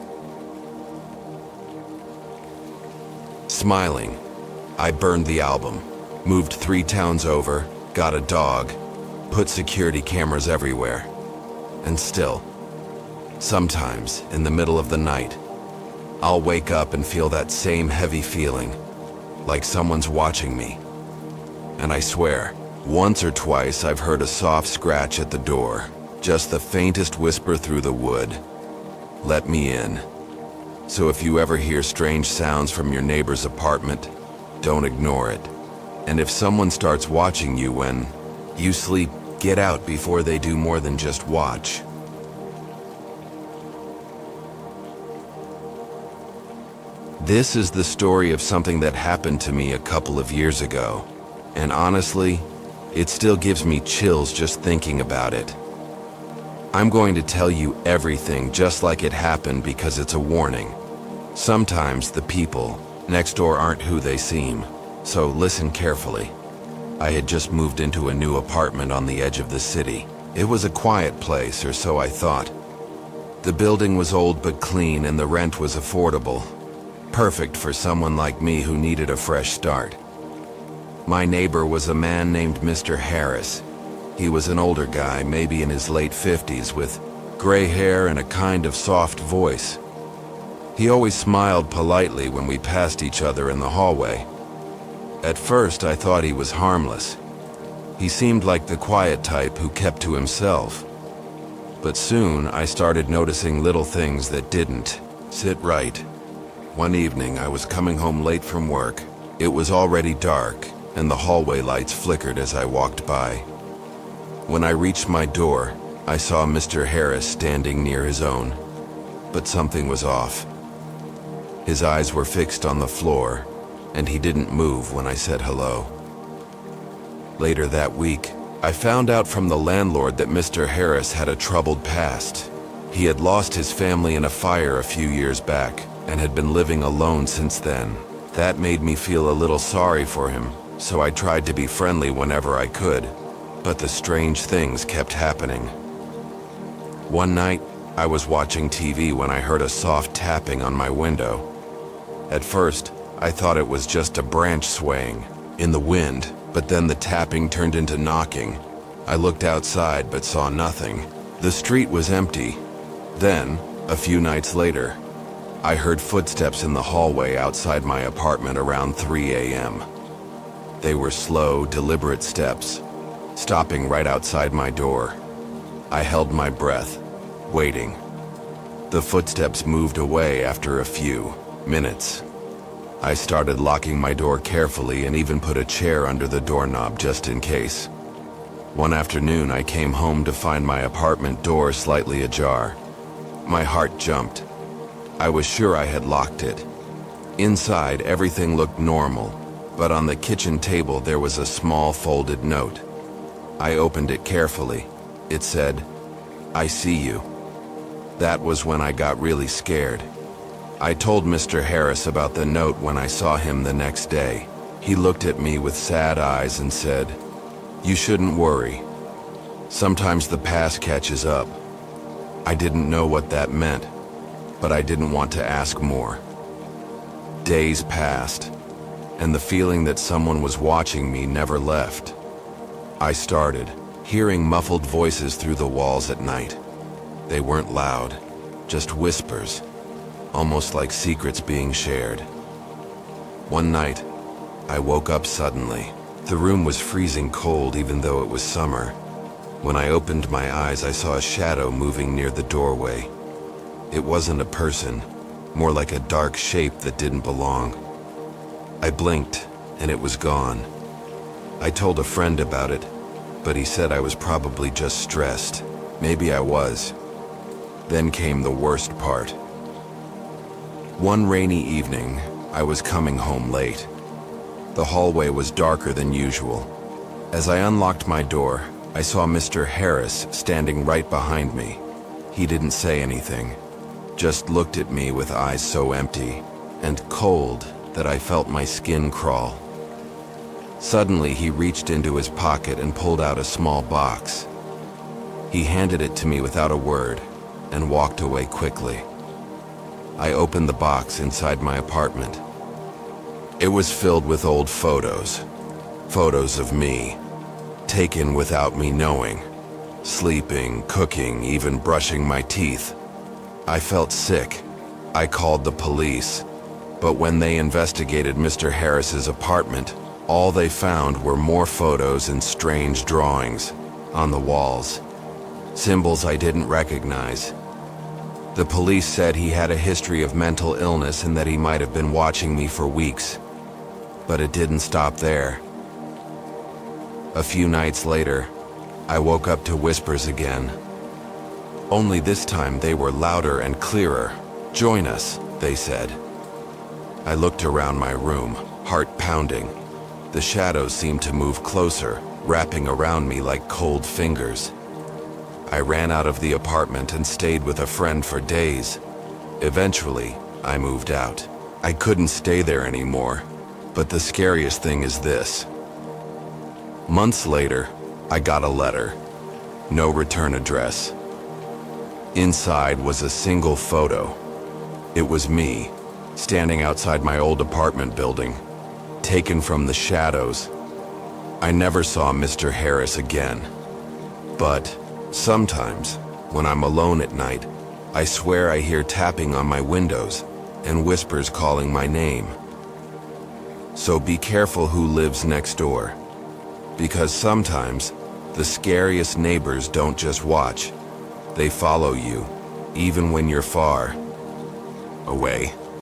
Smiling, I burned the album, moved 3 towns over, got a dog, put security cameras everywhere. And still, sometimes in the middle of the night, I'll wake up and feel that same heavy feeling, like someone's watching me. And I swear, once or twice I've heard a soft scratch at the door, just the faintest whisper through the wood. Let me in. So if you ever hear strange sounds from your neighbor's apartment, don't ignore it. And if someone starts watching you when you sleep, get out before they do more than just watch. This is the story of something that happened to me a couple of years ago. And honestly, it still gives me chills just thinking about it. I'm going to tell you everything just like it happened because it's a warning. Sometimes the people next door aren't who they seem, so listen carefully. I had just moved into a new apartment on the edge of the city. It was a quiet place, or so I thought. The building was old but clean, and the rent was affordable. Perfect for someone like me who needed a fresh start. My neighbor was a man named Mr. Harris. He was an older guy, maybe in his late 50s, with gray hair and a kind of soft voice. He always smiled politely when we passed each other in the hallway. At first, I thought he was harmless. He seemed like the quiet type who kept to himself. But soon, I started noticing little things that didn't sit right. One evening, I was coming home late from work. It was already dark, and the hallway lights flickered as I walked by. When I reached my door, I saw Mr. Harris standing near his own, but something was off. His eyes were fixed on the floor, and he didn't move when I said hello. Later that week, I found out from the landlord that Mr. Harris had a troubled past. He had lost his family in a fire a few years back and had been living alone since then. That made me feel a little sorry for him, so I tried to be friendly whenever I could, but the strange things kept happening. One night, I was watching TV when I heard a soft tapping on my window. At first, I thought it was just a branch swaying in the wind, but then the tapping turned into knocking. I looked outside but saw nothing. The street was empty. Then, a few nights later, I heard footsteps in the hallway outside my apartment around 3 a.m. They were slow, deliberate steps, stopping right outside my door. I held my breath, waiting. The footsteps moved away after a few minutes. I started locking my door carefully and even put a chair under the doorknob just in case. One afternoon, I came home to find my apartment door slightly ajar. My heart jumped. I was sure I had locked it. Inside, everything looked normal, but on the kitchen table there was a small folded note. I opened it carefully. It said, "I see you." That was when I got really scared. I told Mr. Harris about the note when I saw him the next day. He looked at me with sad eyes and said, "You shouldn't worry. Sometimes the past catches up." I didn't know what that meant, but I didn't want to ask more. Days passed, and the feeling that someone was watching me never left. I started hearing muffled voices through the walls at night. They weren't loud, just whispers, almost like secrets being shared. One night, I woke up suddenly. The room was freezing cold even though it was summer. When I opened my eyes, I saw a shadow moving near the doorway. It wasn't a person, more like a dark shape that didn't belong. I blinked, and it was gone. I told a friend about it, but he said I was probably just stressed. Maybe I was. Then came the worst part. One rainy evening, I was coming home late. The hallway was darker than usual. As I unlocked my door, I saw Mr. Harris standing right behind me. He didn't say anything, just looked at me with eyes so empty and cold that I felt my skin crawl. Suddenly, he reached into his pocket and pulled out a small box. He handed it to me without a word and walked away quickly. I opened the box inside my apartment. It was filled with old photos. Photos of me, taken without me knowing. Sleeping, cooking, even brushing my teeth. I felt sick. I called the police. But when they investigated Mr. Harris's apartment, all they found were more photos and strange drawings on the walls. Symbols I didn't recognize. The police said he had a history of mental illness and that he might have been watching me for weeks. But it didn't stop there. A few nights later, I woke up to whispers again. Only this time they were louder and clearer. "Join us," they said. I looked around my room, heart pounding. The shadows seemed to move closer, wrapping around me like cold fingers. I ran out of the apartment and stayed with a friend for days. Eventually, I moved out. I couldn't stay there anymore. But the scariest thing is this. Months later, I got a letter. No return address. Inside was a single photo. It was me, standing outside my old apartment building, taken from the shadows. I never saw Mr. Harris again. But sometimes, when I'm alone at night, I swear I hear tapping on my windows and whispers calling my name. So be careful who lives next door, because sometimes the scariest neighbors don't just watch, they follow you, even when you're far away.